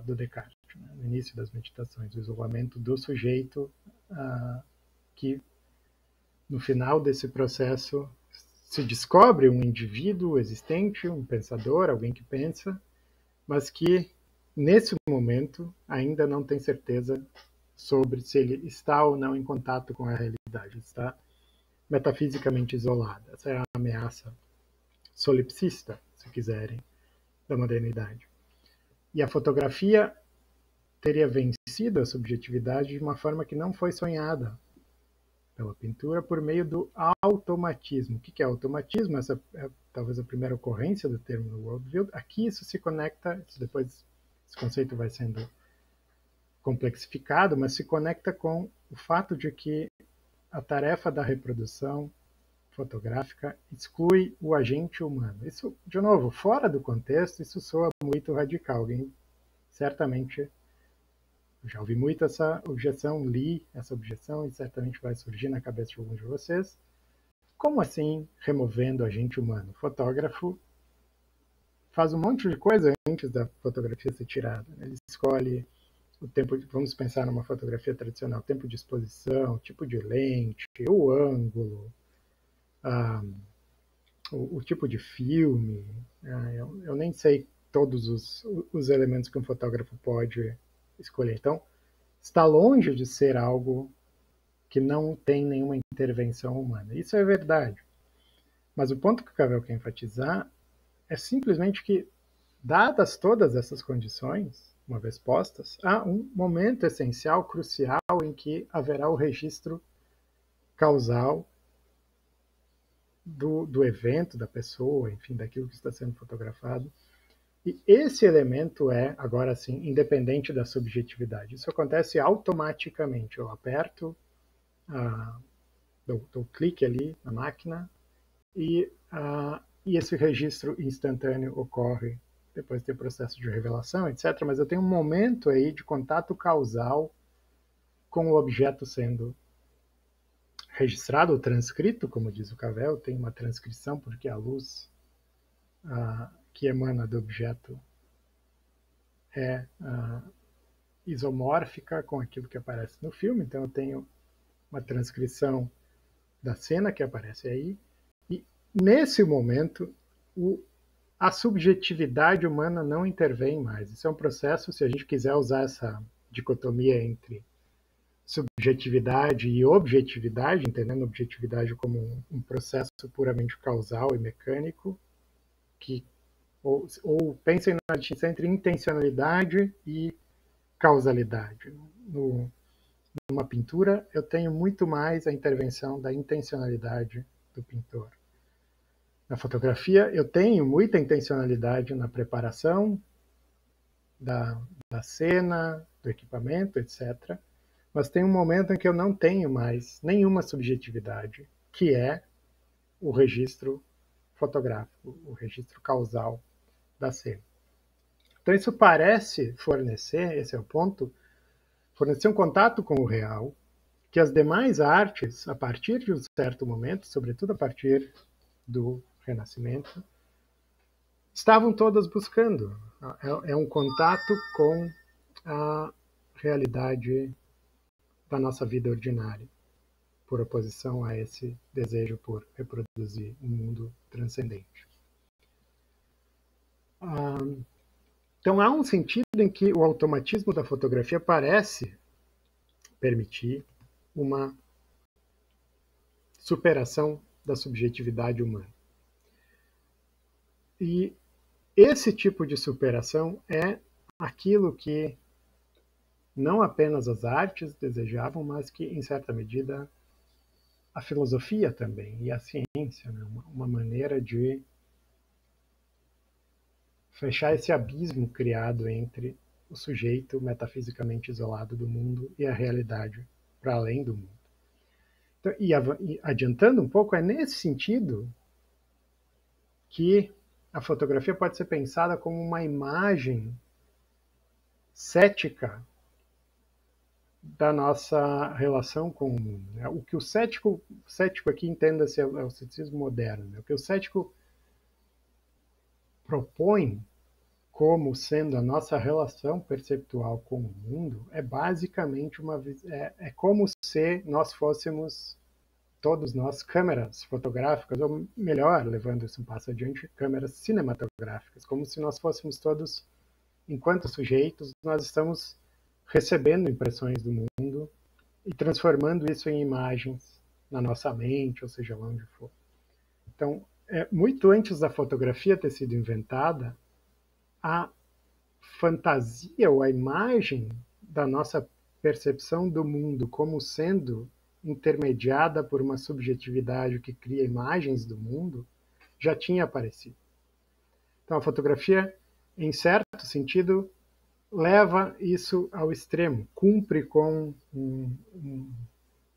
do Descartes, né? No início das meditações, o isolamento do sujeito, que no final desse processo se descobre um indivíduo existente, um pensador, alguém que pensa, mas que nesse momento ainda não tem certeza sobre se ele está ou não em contato com a realidade, está metafisicamente isolado. Essa é a ameaça solipsista, se quiserem, da modernidade. E a fotografia teria vencido a subjetividade de uma forma que não foi sonhada pela pintura, por meio do automatismo. O que é automatismo? Essa é talvez a primeira ocorrência do termo no worldview. Aqui isso se conecta, depois esse conceito vai sendo complexificado, mas se conecta com o fato de que a tarefa da reprodução fotográfica exclui o agente humano. Isso, de novo, fora do contexto, isso soa muito radical. Alguém certamente, já ouvi muito essa objeção, li essa objeção e certamente vai surgir na cabeça de alguns de vocês. Como assim removendo o agente humano? O fotógrafo faz um monte de coisa antes da fotografia ser tirada. Ele escolhe o tempo, vamos pensar numa fotografia tradicional, tempo de exposição, tipo de lente, o ângulo, o tipo de filme. Eu nem sei todos os elementos que um fotógrafo pode escolher. Então, está longe de ser algo que não tem nenhuma intervenção humana. Isso é verdade. Mas o ponto que o Cavell quer enfatizar é simplesmente que, dadas todas essas condições, uma vez postas, há um momento essencial, crucial, em que haverá o registro causal do evento, da pessoa, enfim, daquilo que está sendo fotografado. E esse elemento é, agora sim, independente da subjetividade. Isso acontece automaticamente. Eu aperto, dou clique ali na máquina e esse registro instantâneo ocorre depois tem o processo de revelação, etc. Mas eu tenho um momento aí de contato causal com o objeto sendo registrado ou transcrito, como diz o Cavell, tem uma transcrição porque a luz que emana do objeto é isomórfica com aquilo que aparece no filme, então eu tenho uma transcrição da cena que aparece aí, e nesse momento a subjetividade humana não intervém mais. Isso é um processo, se a gente quiser usar essa dicotomia entre subjetividade e objetividade, entendendo objetividade como um processo puramente causal e mecânico, ou pensem na distinção entre intencionalidade e causalidade. Numa pintura, eu tenho muito mais a intervenção da intencionalidade do pintor. Na fotografia, eu tenho muita intencionalidade na preparação da cena, do equipamento, etc. Mas tem um momento em que eu não tenho mais nenhuma subjetividade, que é o registro fotográfico, o registro causal da cena. Então isso parece fornecer, esse é o ponto, fornecer um contato com o real, que as demais artes, a partir de um certo momento, sobretudo a partir do Renascimento, estavam todas buscando. É um contato com a realidade da nossa vida ordinária, por oposição a esse desejo por reproduzir um mundo transcendente. Então há um sentido em que o automatismo da fotografia parece permitir uma superação da subjetividade humana. E esse tipo de superação é aquilo que não apenas as artes desejavam, mas que, em certa medida, a filosofia também e a ciência, né? Uma maneira de fechar esse abismo criado entre o sujeito metafisicamente isolado do mundo e a realidade para além do mundo. Então, e adiantando um pouco, é nesse sentido que a fotografia pode ser pensada como uma imagem cética da nossa relação com o mundo. O que o cético aqui, entenda-se, é o ceticismo moderno. O que o cético propõe como sendo a nossa relação perceptual com o mundo é basicamente é como se nós fôssemos, todos nós, câmeras fotográficas, ou melhor, levando isso um passo adiante, câmeras cinematográficas, como se nós fôssemos todos, enquanto sujeitos, nós estamos recebendo impressões do mundo e transformando isso em imagens na nossa mente, ou seja, lá onde for. Então, muito antes da fotografia ter sido inventada, a fantasia ou a imagem da nossa percepção do mundo como sendo intermediada por uma subjetividade que cria imagens do mundo já tinha aparecido. Então, a fotografia, em certo sentido, leva isso ao extremo, cumpre com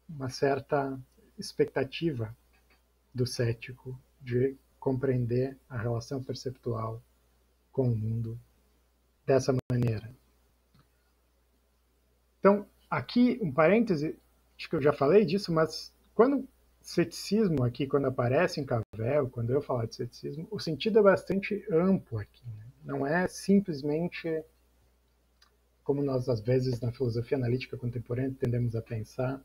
uma certa expectativa do cético de compreender a relação perceptual com o mundo dessa maneira. Então, aqui um parêntese, acho que eu já falei disso, mas quando ceticismo aqui, quando aparece em Cavell, quando eu falar de ceticismo, o sentido é bastante amplo aqui, né? Não é simplesmente como nós, às vezes, na filosofia analítica contemporânea, tendemos a pensar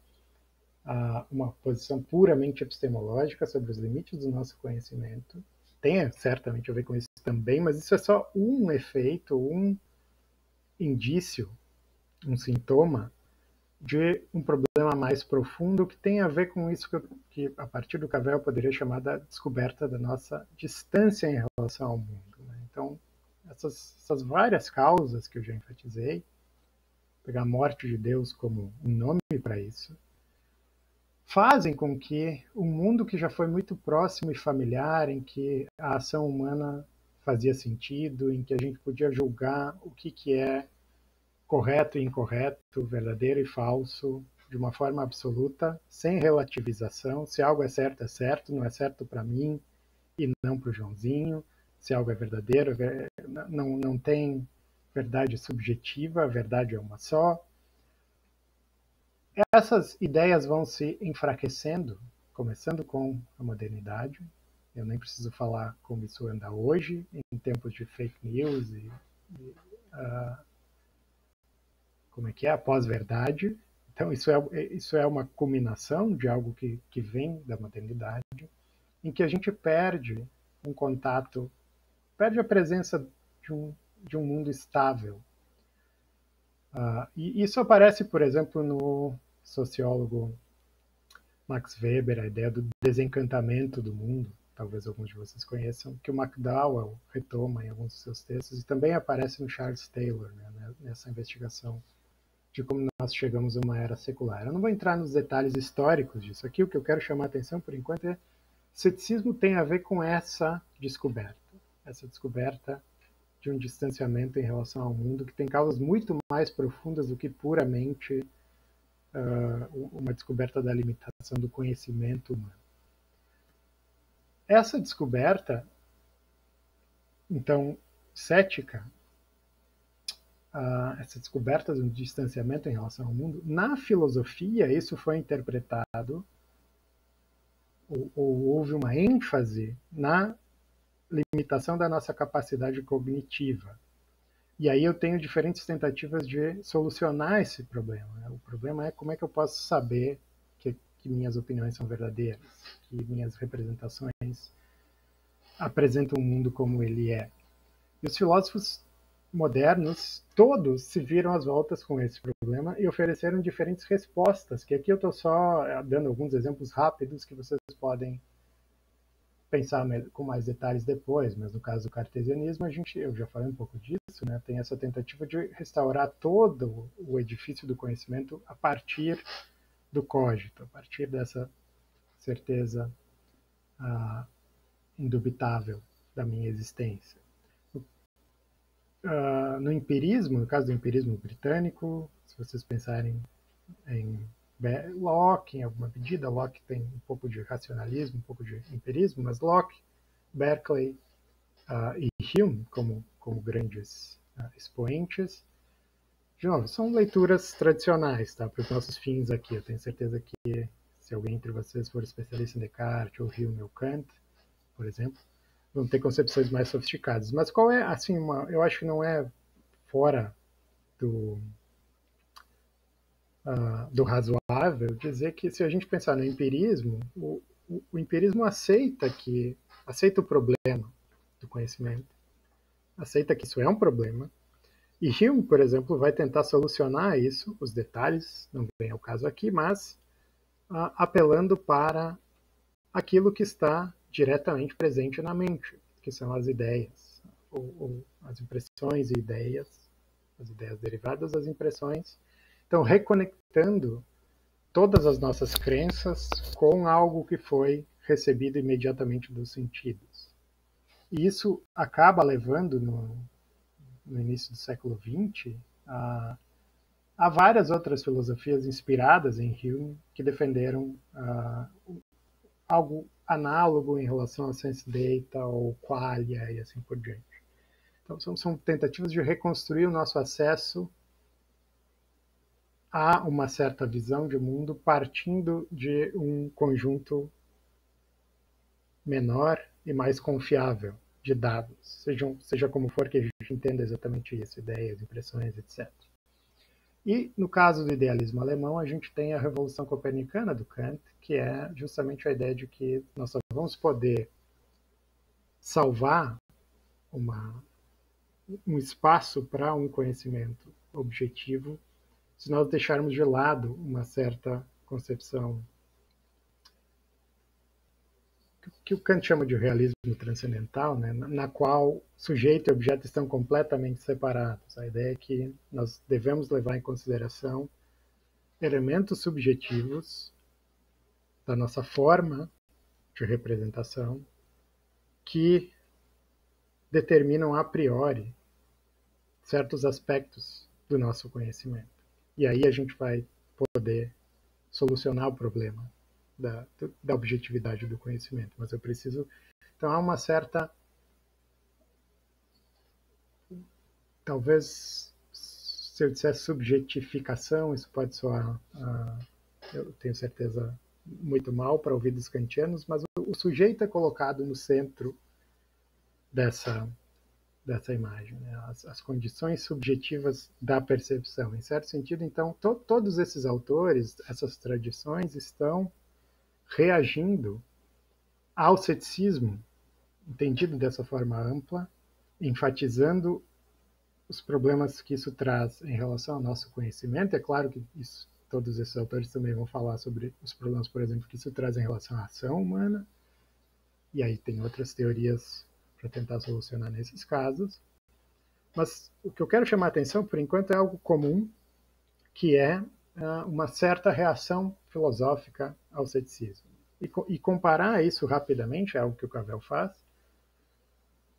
uma posição puramente epistemológica sobre os limites do nosso conhecimento. Tem certamente a ver com isso também, mas isso é só um efeito, um indício, um sintoma de um problema mais profundo que tem a ver com isso que a partir do Cavell, eu poderia chamar da descoberta da nossa distância em relação ao mundo, né? Então, essas várias causas que eu já enfatizei, pegar a morte de Deus como um nome para isso, fazem com que um mundo que já foi muito próximo e familiar, em que a ação humana fazia sentido, em que a gente podia julgar o que é correto e incorreto, verdadeiro e falso, de uma forma absoluta, sem relativização. Se algo é certo, não é certo para mim e não para o Joãozinho. se algo é verdadeiro, não tem verdade subjetiva, a verdade é uma só. Essas ideias vão se enfraquecendo, começando com a modernidade. Eu nem preciso falar como isso anda hoje, em tempos de fake news e como é que é, a pós-verdade. Então, isso é uma culminação de algo que vem da modernidade, em que a gente perde um contato, perde a presença de um mundo estável. E isso aparece, por exemplo, no sociólogo Max Weber, a ideia do desencantamento do mundo, talvez alguns de vocês conheçam, que o McDowell retoma em alguns dos seus textos, e também aparece no Charles Taylor, né, nessa investigação de como nós chegamos a uma era secular. Eu não vou entrar nos detalhes históricos disso aqui, o que eu quero chamar a atenção por enquanto é ceticismo tem a ver com essa descoberta de um distanciamento em relação ao mundo que tem causas muito mais profundas do que puramente uma descoberta da limitação do conhecimento humano. Essa descoberta, então, cética, essa descoberta de um distanciamento em relação ao mundo, na filosofia isso foi interpretado, ou houve uma ênfase na limitação da nossa capacidade cognitiva. E aí eu tenho diferentes tentativas de solucionar esse problema. O problema é como é que eu posso saber que minhas opiniões são verdadeiras, que minhas representações apresentam o mundo como ele é. E os filósofos modernos, todos se viram às voltas com esse problema e ofereceram diferentes respostas, que aqui eu estou só dando alguns exemplos rápidos que vocês podem pensar com mais detalhes depois, mas no caso do cartesianismo, eu já falei um pouco disso, né? Tem essa tentativa de restaurar todo o edifício do conhecimento a partir do cogito, a partir dessa certeza indubitável da minha existência. No empirismo, no caso do empirismo britânico, se vocês pensarem em Locke, em alguma medida, Locke tem um pouco de racionalismo, um pouco de empirismo, mas Locke, Berkeley e Hume como grandes expoentes. De novo, são leituras tradicionais, tá? Para os nossos fins aqui. Eu tenho certeza que se alguém entre vocês for especialista em Descartes, ou Hume ou Kant, por exemplo, vão ter concepções mais sofisticadas. Mas qual é, assim, eu acho que não é fora do razoável dizer que se a gente pensar no empirismo, o empirismo aceita o problema do conhecimento, aceita que isso é um problema, e Hume, por exemplo, vai tentar solucionar isso, os detalhes, não vem ao caso aqui, mas apelando para aquilo que está diretamente presente na mente, que são as ideias, ou as impressões e ideias, as ideias derivadas das impressões. Então, reconectando todas as nossas crenças com algo que foi recebido imediatamente dos sentidos. E isso acaba levando, no início do século XX, há várias outras filosofias inspiradas em Hume que defenderam algo análogo em relação a sense data ou qualia e assim por diante. Então, são tentativas de reconstruir o nosso acesso a uma certa visão de mundo partindo de um conjunto menor e mais confiável de dados, seja como for que a gente entenda exatamente isso, ideias, impressões, etc. E, no caso do idealismo alemão, a gente tem a Revolução Copernicana do Kant, que é justamente a ideia de que nós só vamos poder salvar um espaço para um conhecimento objetivo se nós deixarmos de lado uma certa concepção que o Kant chama de realismo transcendental, né, na qual sujeito e objeto estão completamente separados. A ideia é que nós devemos levar em consideração elementos subjetivos da nossa forma de representação que determinam a priori certos aspectos do nosso conhecimento. E aí a gente vai poder solucionar o problema da objetividade do conhecimento. Mas eu preciso... Então há uma certa talvez, se eu disser subjetificação, isso pode soar, eu tenho certeza, muito mal para ouvidos kantianos, mas o sujeito é colocado no centro dessa imagem, né? As condições subjetivas da percepção. Em certo sentido, então, todos esses autores, essas tradições, estão reagindo ao ceticismo, entendido dessa forma ampla, enfatizando os problemas que isso traz em relação ao nosso conhecimento. É claro que todos esses autores também vão falar sobre os problemas, por exemplo, que isso traz em relação à ação humana, e aí tem outras teorias para tentar solucionar nesses casos. Mas o que eu quero chamar a atenção, por enquanto, é algo comum, que é uma certa reação filosófica ao ceticismo. E comparar isso rapidamente, é algo que o Cavell faz,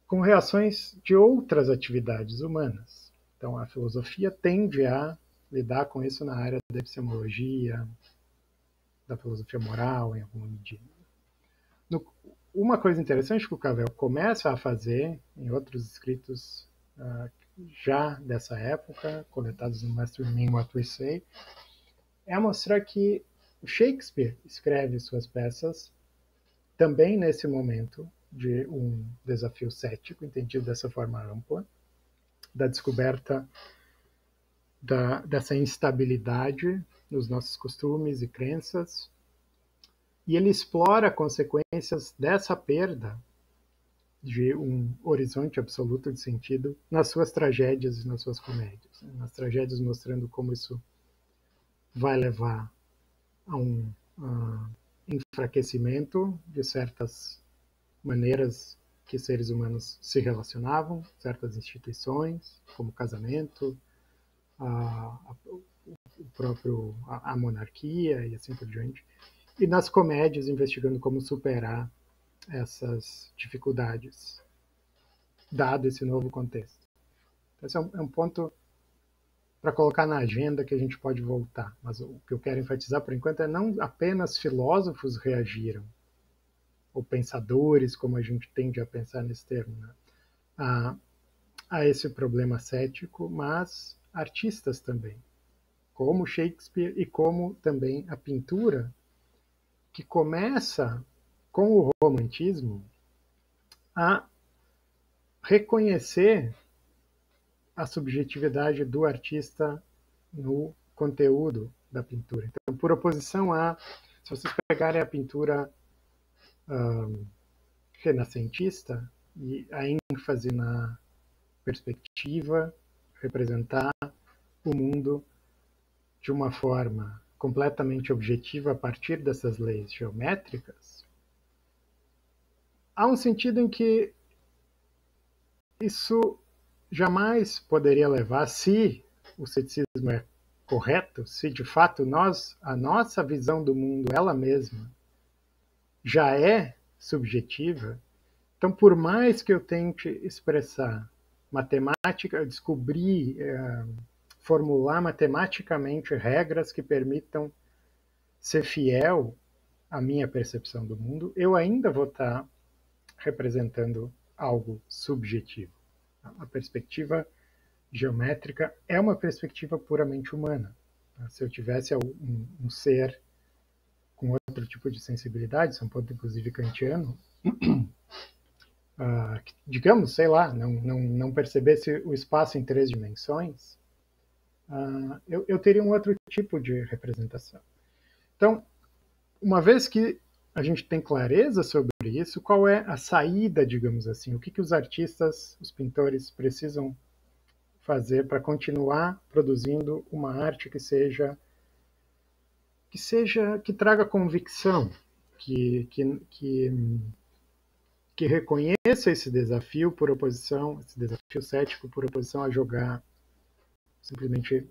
com reações de outras atividades humanas. Então, a filosofia tende a lidar com isso na área da epistemologia, da filosofia moral, em alguma medida. Uma coisa interessante que o Cavell começa a fazer em outros escritos já dessa época, coletados no Master in What We Say, é mostrar que Shakespeare escreve suas peças também nesse momento de um desafio cético, entendido dessa forma ampla, da descoberta dessa instabilidade nos nossos costumes e crenças, e ele explora consequências dessa perda de um horizonte absoluto de sentido nas suas tragédias e nas suas comédias. Nas tragédias mostrando como isso vai levar a um enfraquecimento de certas maneiras que seres humanos se relacionavam, certas instituições, como o casamento, a monarquia e assim por diante. E nas comédias, investigando como superar essas dificuldades, dado esse novo contexto. Esse é um ponto para colocar na agenda que a gente pode voltar. Mas o que eu quero enfatizar por enquanto é não apenas filósofos reagiram, ou pensadores, como a gente tende a pensar nesse termo, né, a esse problema cético, mas artistas também, como Shakespeare e como também a pintura, que começa com o romantismo a reconhecer a subjetividade do artista no conteúdo da pintura. Então, por oposição se vocês pegarem a pintura renascentista e a ênfase na perspectiva, representar o mundo de uma forma completamente objetiva a partir dessas leis geométricas, há um sentido em que isso jamais poderia levar, se o ceticismo é correto, se de fato a nossa visão do mundo, ela mesma, já é subjetiva. Então, por mais que eu tente expressar matemática, descobrir, formular matematicamente regras que permitam ser fiel à minha percepção do mundo, eu ainda vou estar representando algo subjetivo. A perspectiva geométrica é uma perspectiva puramente humana. Se eu tivesse um ser com outro tipo de sensibilidade, isso é um ponto inclusive kantiano, digamos, sei lá, não percebesse o espaço em 3 dimensões, eu teria um outro tipo de representação. Então, uma vez que a gente tem clareza sobre isso, qual é a saída, digamos assim? O que os artistas, os pintores precisam fazer para continuar produzindo uma arte que traga convicção, que reconheça esse desafio por oposição, esse desafio cético por oposição a jogar, simplesmente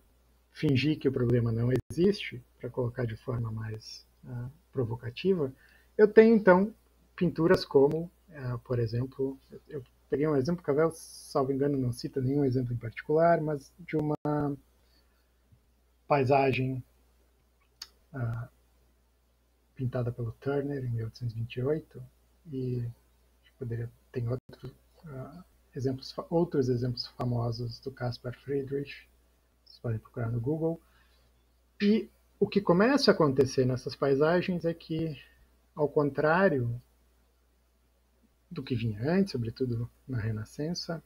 fingir que o problema não existe, para colocar de forma mais provocativa. Eu tenho, então, pinturas como, por exemplo, eu peguei um exemplo, Cavell, salvo engano, não cita nenhum exemplo em particular, mas de uma paisagem pintada pelo Turner em 1828, e poderia ter outros outros exemplos famosos do Caspar Friedrich, vocês podem procurar no Google. E o que começa a acontecer nessas paisagens é que, ao contrário do que vinha antes, sobretudo na Renascença,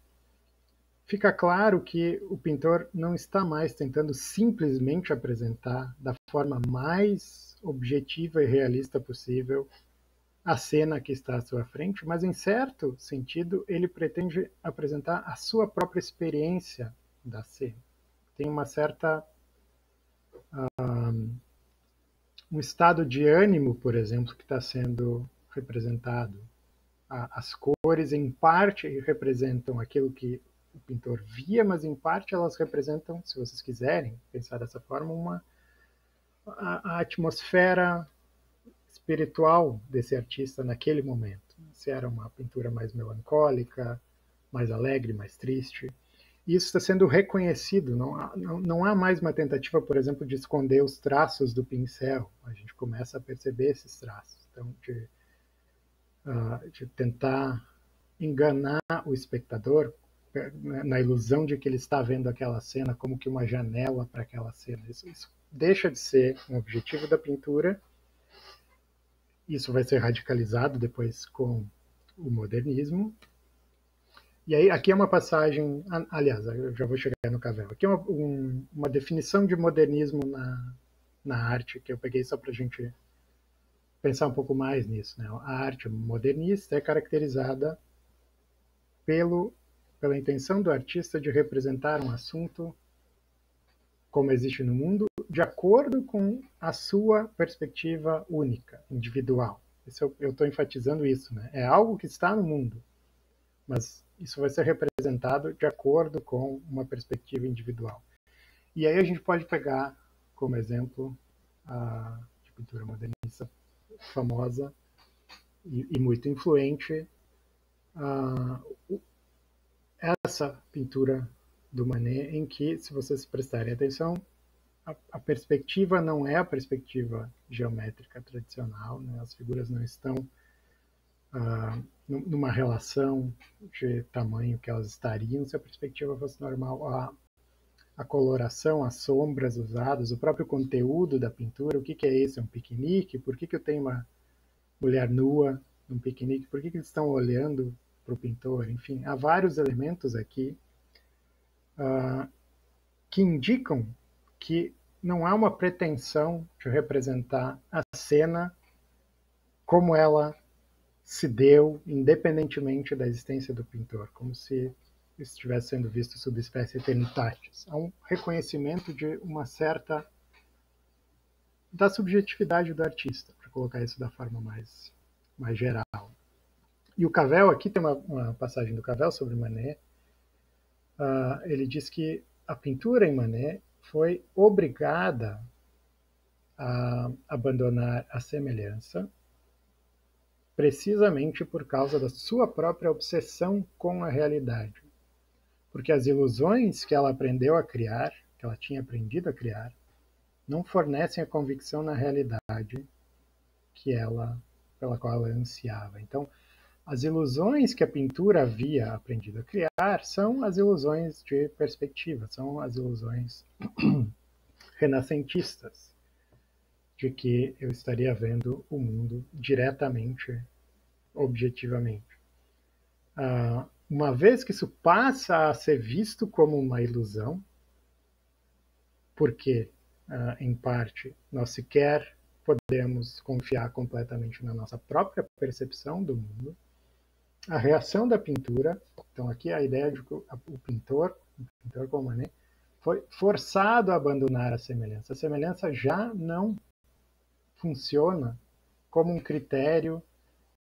fica claro que o pintor não está mais tentando simplesmente apresentar da forma mais objetiva e realista possível a cena que está à sua frente, mas, em certo sentido, ele pretende apresentar a sua própria experiência da cena. Tem uma certa um estado de ânimo, por exemplo, que está sendo representado. As cores, em parte, representam aquilo que o pintor via, mas em parte elas representam, se vocês quiserem pensar dessa forma, a atmosfera espiritual desse artista naquele momento. Se era uma pintura mais melancólica, mais alegre, mais triste. Isso está sendo reconhecido, não há mais uma tentativa, por exemplo, de esconder os traços do pincel. A gente começa a perceber esses traços. Então, de tentar enganar o espectador na ilusão de que ele está vendo aquela cena como que uma janela para aquela cena. Isso deixa de ser um objetivo da pintura. Isso vai ser radicalizado depois com o modernismo. E aí, aqui é uma passagem... Aliás, eu já vou chegar no Cavell. Aqui é uma definição de modernismo na arte, que eu peguei só para a gente pensar um pouco mais nisso. Né? A arte modernista é caracterizada pela intenção do artista de representar um assunto como existe no mundo, de acordo com a sua perspectiva única, individual. Eu estou enfatizando isso. Né? É algo que está no mundo, mas isso vai ser representado de acordo com uma perspectiva individual. E aí a gente pode pegar como exemplo a pintura modernista famosa e muito influente, essa pintura do Manet, em que, se vocês prestarem atenção, a perspectiva não é a perspectiva geométrica tradicional, né? As figuras não estão numa relação de tamanho que elas estariam se a perspectiva fosse normal. A coloração, as sombras usadas, o próprio conteúdo da pintura, o que é esse? É um piquenique? Por que eu tenho uma mulher nua num piquenique? Por que eles estão olhando para o pintor? Enfim, há vários elementos aqui que indicam que não há uma pretensão de representar a cena como ela se deu, independentemente da existência do pintor, como se estivesse sendo visto sob espécie eternitatis. Há um reconhecimento de uma certa da subjetividade do artista, para colocar isso da forma mais geral. E o Cavell, aqui tem uma passagem do Cavell sobre Manet. Ele diz que a pintura em Manet foi obrigada a abandonar a semelhança precisamente por causa da sua própria obsessão com a realidade. Porque as ilusões que ela aprendeu a criar, que ela tinha aprendido a criar, não fornecem a convicção na realidade pela qual ela ansiava. Então, as ilusões que a pintura havia aprendido a criar são as ilusões de perspectiva, são as ilusões renascentistas, de que eu estaria vendo o mundo diretamente, objetivamente. Uma vez que isso passa a ser visto como uma ilusão, porque, em parte, nós sequer podemos confiar completamente na nossa própria percepção do mundo, a reação da pintura, então aqui a ideia de que o pintor como Manet, foi forçado a abandonar a semelhança. A semelhança já não funciona como um critério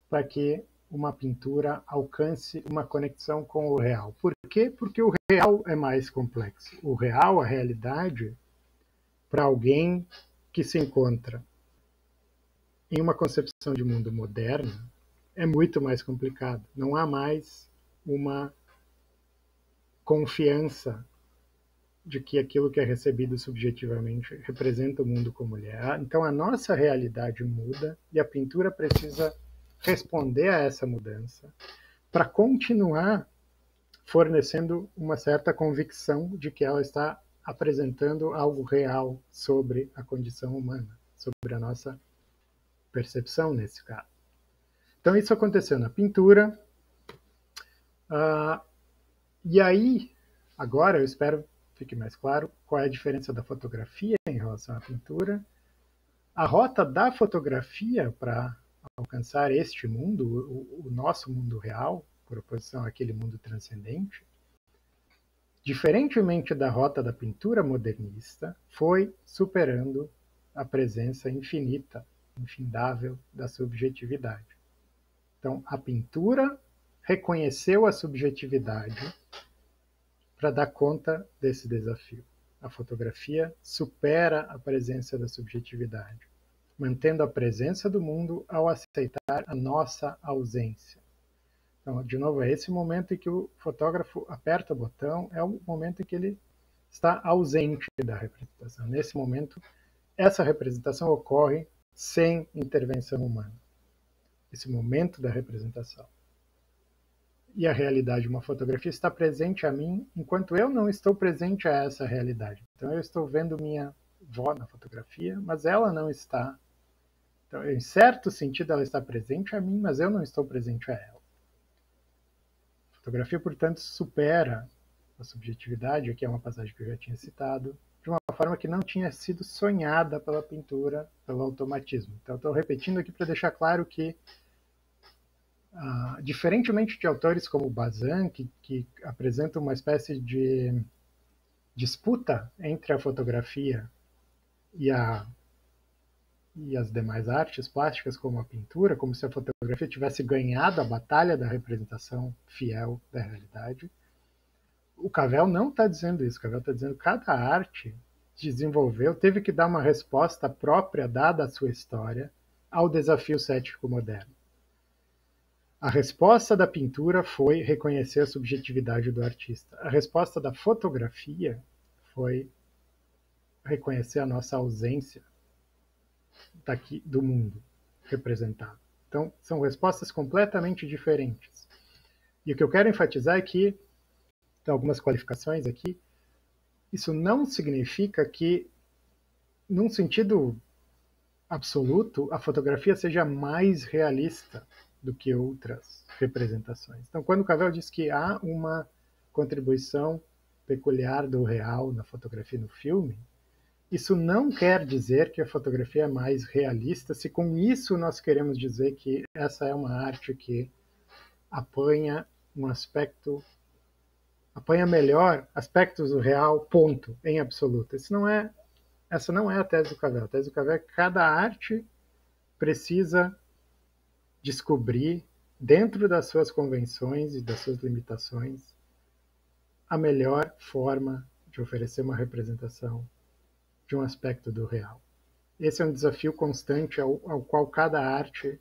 para que uma pintura alcance uma conexão com o real. Por quê? Porque o real é mais complexo. O real, a realidade, para alguém que se encontra em uma concepção de mundo moderno, é muito mais complicado. Não há mais uma confiança de que aquilo que é recebido subjetivamente representa o mundo como ele é. Então a nossa realidade muda e a pintura precisa responder a essa mudança para continuar fornecendo uma certa convicção de que ela está apresentando algo real sobre a condição humana, sobre a nossa percepção nesse caso. Então isso aconteceu na pintura, e aí, agora eu espero que fique mais claro qual é a diferença da fotografia em relação à pintura. A rota da fotografia para alcançar este mundo, o nosso mundo real, por oposição àquele mundo transcendente, diferentemente da rota da pintura modernista, foi superando a presença infinita, infindável da subjetividade. Então, a pintura reconheceu a subjetividade para dar conta desse desafio. A fotografia supera a presença da subjetividade, mantendo a presença do mundo ao aceitar a nossa ausência. Então, de novo, é esse momento em que o fotógrafo aperta o botão, é o momento em que ele está ausente da representação. Nesse momento, essa representação ocorre sem intervenção humana. Esse momento da representação. E a realidade de uma fotografia está presente a mim enquanto eu não estou presente a essa realidade. Então, eu estou vendo minha avó na fotografia, mas ela não está. Então, em certo sentido, ela está presente a mim, mas eu não estou presente a ela. A fotografia, portanto, supera a subjetividade, aqui é uma passagem que eu já tinha citado, de uma forma que não tinha sido sonhada pela pintura, pelo automatismo. Então, estou repetindo aqui para deixar claro que, diferentemente de autores como Bazin, que apresentam uma espécie de disputa entre a fotografia e as demais artes plásticas, como a pintura, como se a fotografia tivesse ganhado a batalha da representação fiel da realidade. O Cavell não está dizendo isso. O Cavell está dizendo que cada arte desenvolveu, teve que dar uma resposta própria, dada a sua história, ao desafio cético moderno. A resposta da pintura foi reconhecer a subjetividade do artista. A resposta da fotografia foi reconhecer a nossa ausência daqui do mundo representado. Então, são respostas completamente diferentes. E o que eu quero enfatizar é que, tem algumas qualificações aqui, isso não significa que, num sentido absoluto, a fotografia seja mais realista do que outras representações. Então, quando o Cavell diz que há uma contribuição peculiar do real na fotografia e no filme, isso não quer dizer que a fotografia é mais realista, se com isso nós queremos dizer que essa é uma arte que apanha um aspecto, apanha melhor aspectos do real, ponto, em absoluto. Essa não é a tese do Cavell. A tese do Cavell é que cada arte precisa descobrir, dentro das suas convenções e das suas limitações, a melhor forma de oferecer uma representação de um aspecto do real. Esse é um desafio constante ao qual cada arte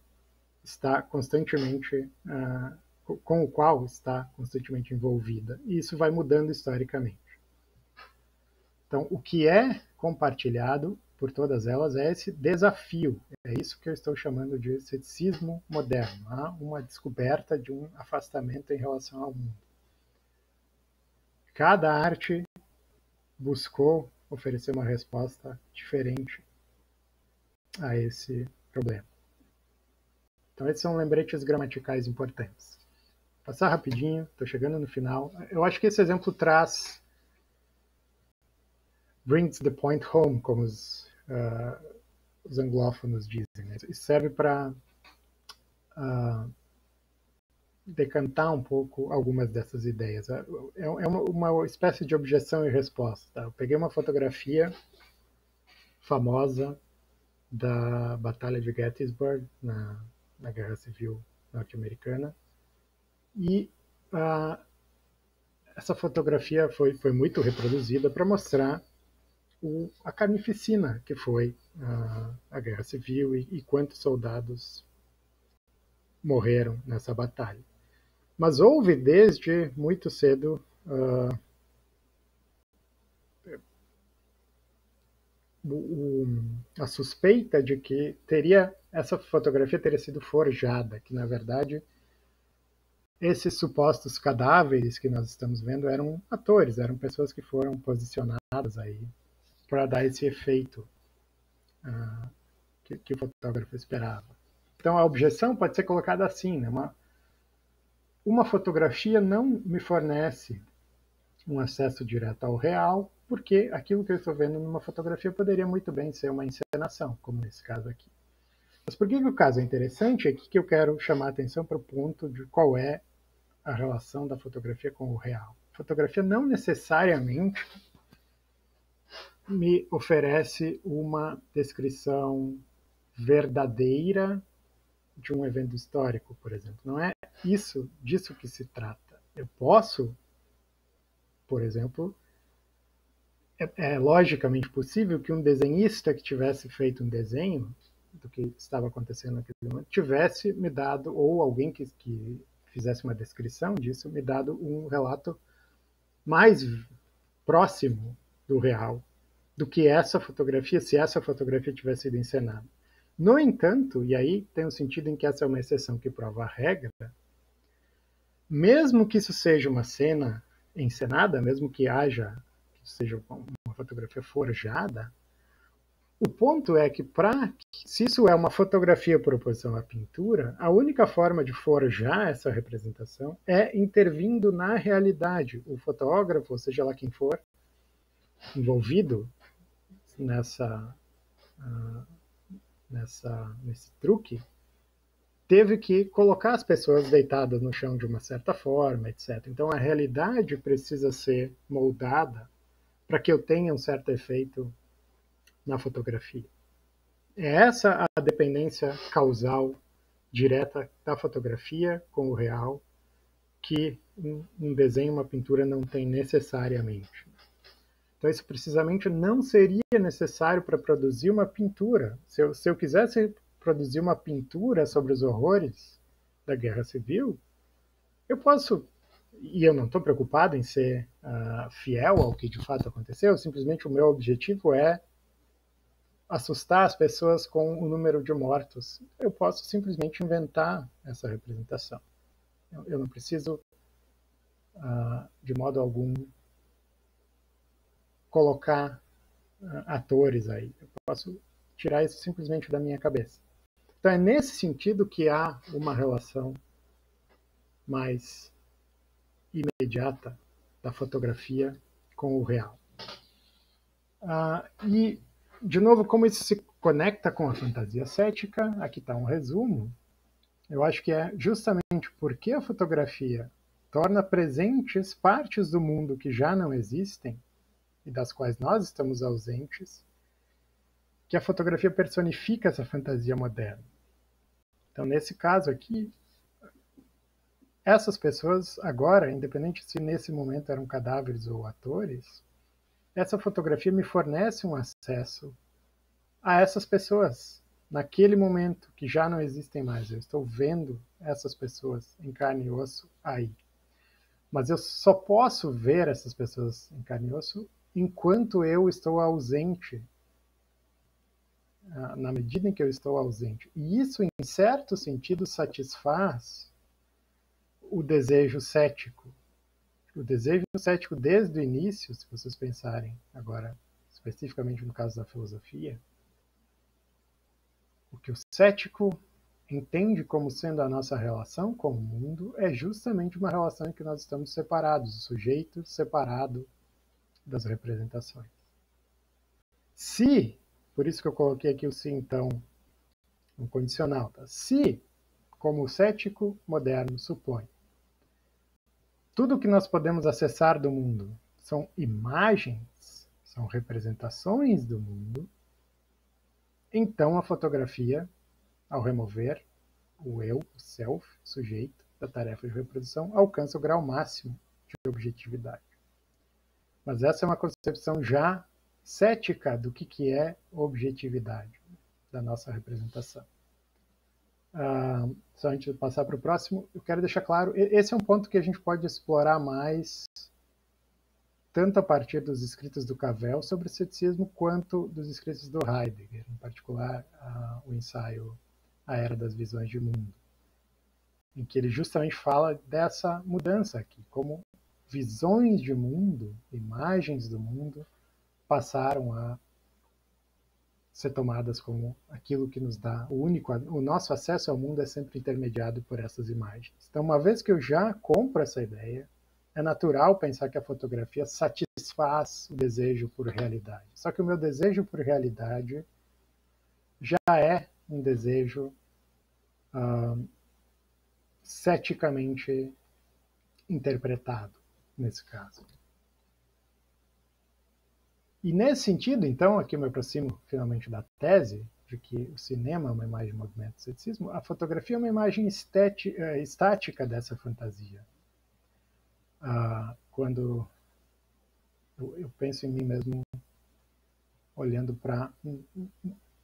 está constantemente, com o qual está constantemente envolvida. E isso vai mudando historicamente. Então, o que é compartilhado por todas elas é esse desafio. É isso que eu estou chamando de ceticismo moderno. Há uma descoberta de um afastamento em relação ao mundo. Cada arte buscou oferecer uma resposta diferente a esse problema. Então, esses são lembretes gramaticais importantes. Vou passar rapidinho, estou chegando no final. Eu acho que esse exemplo brings the point home, como os anglófonos dizem. Né? Isso serve para decantar um pouco algumas dessas ideias. É uma espécie de objeção e resposta. Tá? Eu peguei uma fotografia famosa da Batalha de Gettysburg, na Guerra Civil Norte-Americana, e essa fotografia foi muito reproduzida para mostrar a carnificina que foi a Guerra Civil e quantos soldados morreram nessa batalha. Mas houve desde muito cedo a suspeita de que essa fotografia teria sido forjada, que na verdade esses supostos cadáveres que nós estamos vendo eram atores, eram pessoas que foram posicionadas aí para dar esse efeito que o fotógrafo esperava. Então a objeção pode ser colocada assim, né? Uma fotografia não me fornece um acesso direto ao real, porque aquilo que eu estou vendo numa fotografia poderia muito bem ser uma encenação, como nesse caso aqui. Mas por que o caso é interessante? É que eu quero chamar a atenção para o ponto de qual é a relação da fotografia com o real. A fotografia não necessariamente me oferece uma descrição verdadeira de um evento histórico, por exemplo. Não é disso que se trata. Eu posso, por exemplo, é logicamente possível que um desenhista que tivesse feito um desenho do que estava acontecendo naquele momento tivesse me dado, ou alguém que fizesse uma descrição disso, me dado um relato mais próximo do real do que essa fotografia, se essa fotografia tivesse sido encenada. No entanto, e aí tem um sentido em que essa é uma exceção que prova a regra, mesmo que isso seja uma cena encenada, mesmo que seja uma fotografia forjada, o ponto é que se isso é uma fotografia por oposição à pintura, a única forma de forjar essa representação é intervindo na realidade. O fotógrafo, ou seja lá quem for, envolvido nesse truque, teve que colocar as pessoas deitadas no chão de uma certa forma, etc. Então a realidade precisa ser moldada para que eu tenha um certo efeito na fotografia. É essa a dependência causal direta da fotografia com o real que um desenho, uma pintura não tem necessariamente. Então isso precisamente não seria necessário para produzir uma pintura. Se eu quisesse produzir uma pintura sobre os horrores da Guerra Civil, eu posso, e eu não estou preocupado em ser fiel ao que de fato aconteceu, simplesmente o meu objetivo é assustar as pessoas com o número de mortos. Eu posso simplesmente inventar essa representação. Eu não preciso, de modo algum, colocar atores aí. Eu posso tirar isso simplesmente da minha cabeça. Então é nesse sentido que há uma relação mais imediata da fotografia com o real. E, de novo, como isso se conecta com a fantasia cética, aqui está um resumo. Eu acho que é justamente porque a fotografia torna presentes partes do mundo que já não existem e das quais nós estamos ausentes, que a fotografia personifica essa fantasia moderna. Então, nesse caso aqui, essas pessoas agora, independente se nesse momento eram cadáveres ou atores, essa fotografia me fornece um acesso a essas pessoas naquele momento que já não existem mais. Eu estou vendo essas pessoas em carne e osso aí. Mas eu só posso ver essas pessoas em carne e osso enquanto eu estou ausente, na medida em que eu estou ausente. E isso, em certo sentido, satisfaz o desejo cético. O desejo cético desde o início, se vocês pensarem agora especificamente no caso da filosofia, o que o cético entende como sendo a nossa relação com o mundo é justamente uma relação em que nós estamos separados, o sujeito separado das representações. Se, por isso que eu coloquei aqui o se então, um condicional, tá? Se, como o cético moderno supõe, tudo que nós podemos acessar do mundo são imagens, são representações do mundo, então a fotografia, ao remover o eu, o self, o sujeito, da tarefa de reprodução, alcança o grau máximo de objetividade. Mas essa é uma concepção já cética do que é objetividade da nossa representação. Só antes de passar para o próximo, eu quero deixar claro, esse é um ponto que a gente pode explorar mais, tanto a partir dos escritos do Cavell sobre o ceticismo, quanto dos escritos do Heidegger, em particular o ensaio A Era das Visões de Mundo. em que ele justamente fala dessa mudança aqui, como visões de mundo, imagens do mundo, passaram a ser tomadas como aquilo que nos dá o nosso acesso ao mundo é sempre intermediado por essas imagens. Então, uma vez que eu já compro essa ideia, é natural pensar que a fotografia satisfaz o desejo por realidade. Só que o meu desejo por realidade já é um desejo ceticamente interpretado, nesse caso. E nesse sentido, então, aqui eu me aproximo finalmente da tese de que o cinema é uma imagem de movimento do ceticismo, a fotografia é uma imagem estática dessa fantasia. Quando eu penso em mim mesmo olhando para,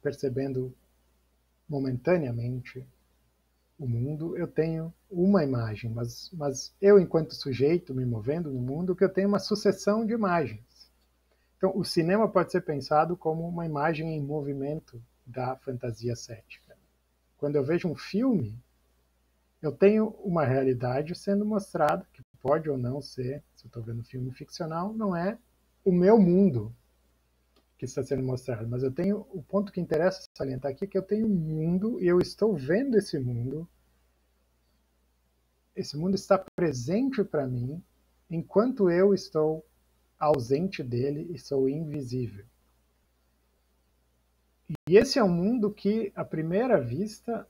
percebendo momentaneamente o mundo, eu tenho uma imagem, mas eu, enquanto sujeito me movendo no mundo, que eu tenho uma sucessão de imagens. Então, o cinema pode ser pensado como uma imagem em movimento da fantasia cética. Quando eu vejo um filme, eu tenho uma realidade sendo mostrada, que pode ou não ser, se eu estou vendo um filme ficcional, não é o meu mundo que está sendo mostrado, mas eu tenho, o ponto que interessa salientar aqui é que eu tenho um mundo e eu estou vendo esse mundo está presente para mim enquanto eu estou ausente dele e sou invisível. E esse é um mundo que, à primeira vista,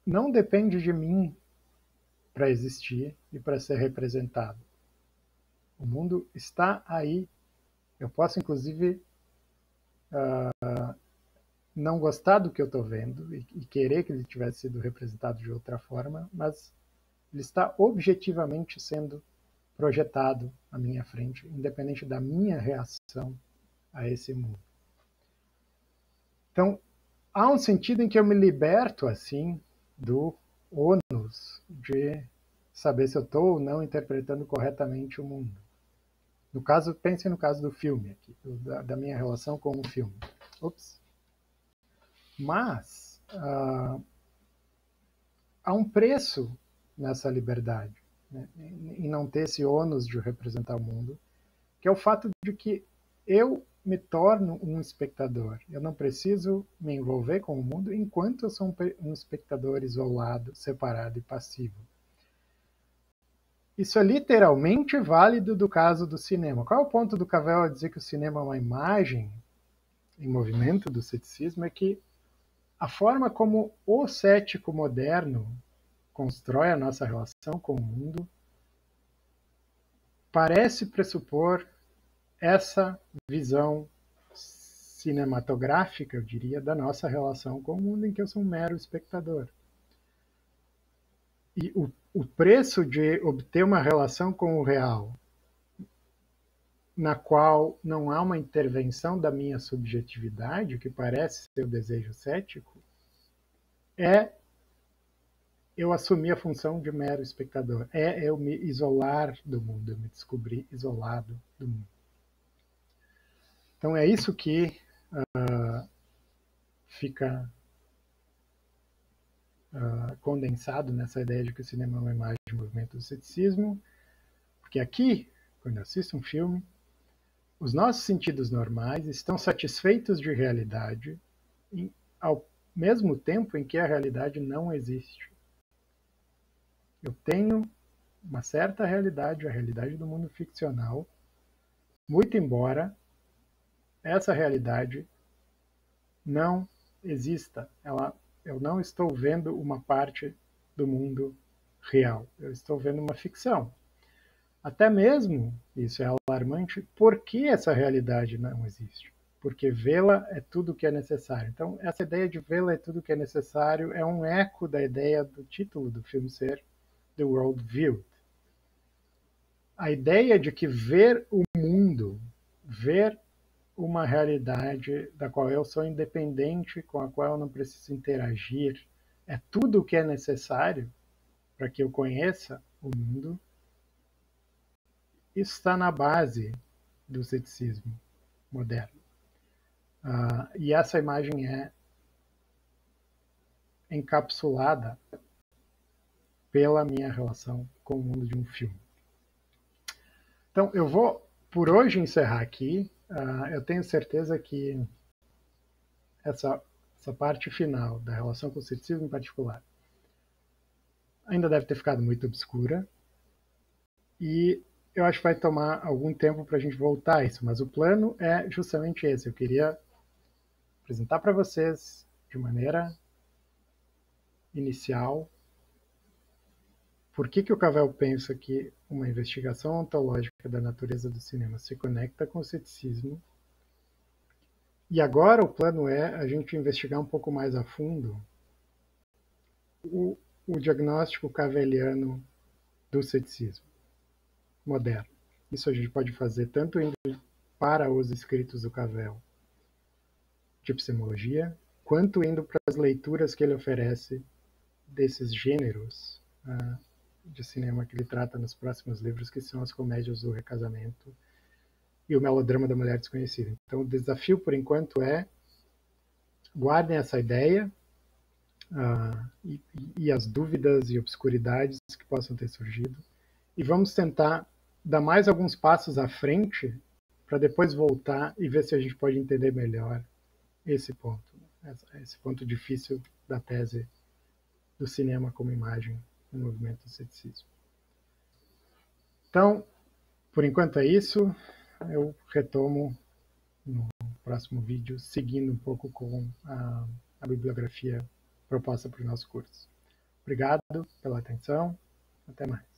não depende de mim para existir e para ser representado. O mundo está aí. Eu posso, inclusive, não gostar do que eu estou vendo e querer que ele tivesse sido representado de outra forma, mas ele está objetivamente sendo projetado à minha frente, independente da minha reação a esse mundo. Então, há um sentido em que eu me liberto, assim, do ônus de saber se eu estou ou não interpretando corretamente o mundo. No caso, pense no caso do filme aqui, da minha relação com o filme. Ops. Mas há um preço nessa liberdade, né, em não ter esse ônus de representar o mundo, que é o fato de que eu me torno um espectador. Eu não preciso me envolver com o mundo enquanto eu sou um espectador isolado, separado e passivo. Isso é literalmente válido do caso do cinema. Qual é o ponto do Cavell a dizer que o cinema é uma imagem em movimento do ceticismo? É que a forma como o cético moderno constrói a nossa relação com o mundo parece pressupor essa visão cinematográfica, eu diria, da nossa relação com o mundo, em que eu sou um mero espectador. E o preço de obter uma relação com o real, na qual não há uma intervenção da minha subjetividade, que parece ser o desejo cético, é eu assumir a função de mero espectador. É eu me isolar do mundo, eu me descobrir isolado do mundo. Então é isso que fica condensado nessa ideia de que o cinema é uma imagem de movimento do ceticismo, porque aqui, quando eu assisto um filme, os nossos sentidos normais estão satisfeitos de realidade ao mesmo tempo em que a realidade não existe. Eu tenho uma certa realidade, a realidade do mundo ficcional, muito embora essa realidade não exista. Eu não estou vendo uma parte do mundo real. Eu estou vendo uma ficção. Até mesmo, isso é alarmante, por que essa realidade não existe? Porque vê-la é tudo o que é necessário. Então, essa ideia de vê-la é tudo o que é necessário é um eco da ideia do título do filme ser The World Viewed. A ideia de que ver o mundo, ver uma realidade da qual eu sou independente, com a qual eu não preciso interagir, é tudo o que é necessário para que eu conheça o mundo, isso está na base do ceticismo moderno. E essa imagem é encapsulada pela minha relação com o mundo de um filme. Então, eu vou, por hoje, encerrar aqui. Eu tenho certeza que essa parte final da relação com o ceticismo em particular ainda deve ter ficado muito obscura, e eu acho que vai tomar algum tempo para a gente voltar a isso, mas o plano é justamente esse. Eu queria apresentar para vocês, de maneira inicial, por que o Cavell pensa que uma investigação ontológica da natureza do cinema se conecta com o ceticismo. E agora o plano é a gente investigar um pouco mais a fundo o diagnóstico caveliano do ceticismo moderno. Isso a gente pode fazer tanto indo para os escritos do Cavell de epistemologia, quanto indo para as leituras que ele oferece desses gêneros de cinema que ele trata nos próximos livros, que são as comédias do recasamento e o melodrama da mulher desconhecida. Então, o desafio, por enquanto, é guardem essa ideia e as dúvidas e obscuridades que possam ter surgido, e vamos tentar dar mais alguns passos à frente para depois voltar e ver se a gente pode entender melhor esse ponto difícil da tese do cinema como imagem no movimento do ceticismo. Então, por enquanto é isso. Eu retomo no próximo vídeo, seguindo um pouco com a bibliografia proposta para o nosso curso. Obrigado pela atenção. Até mais.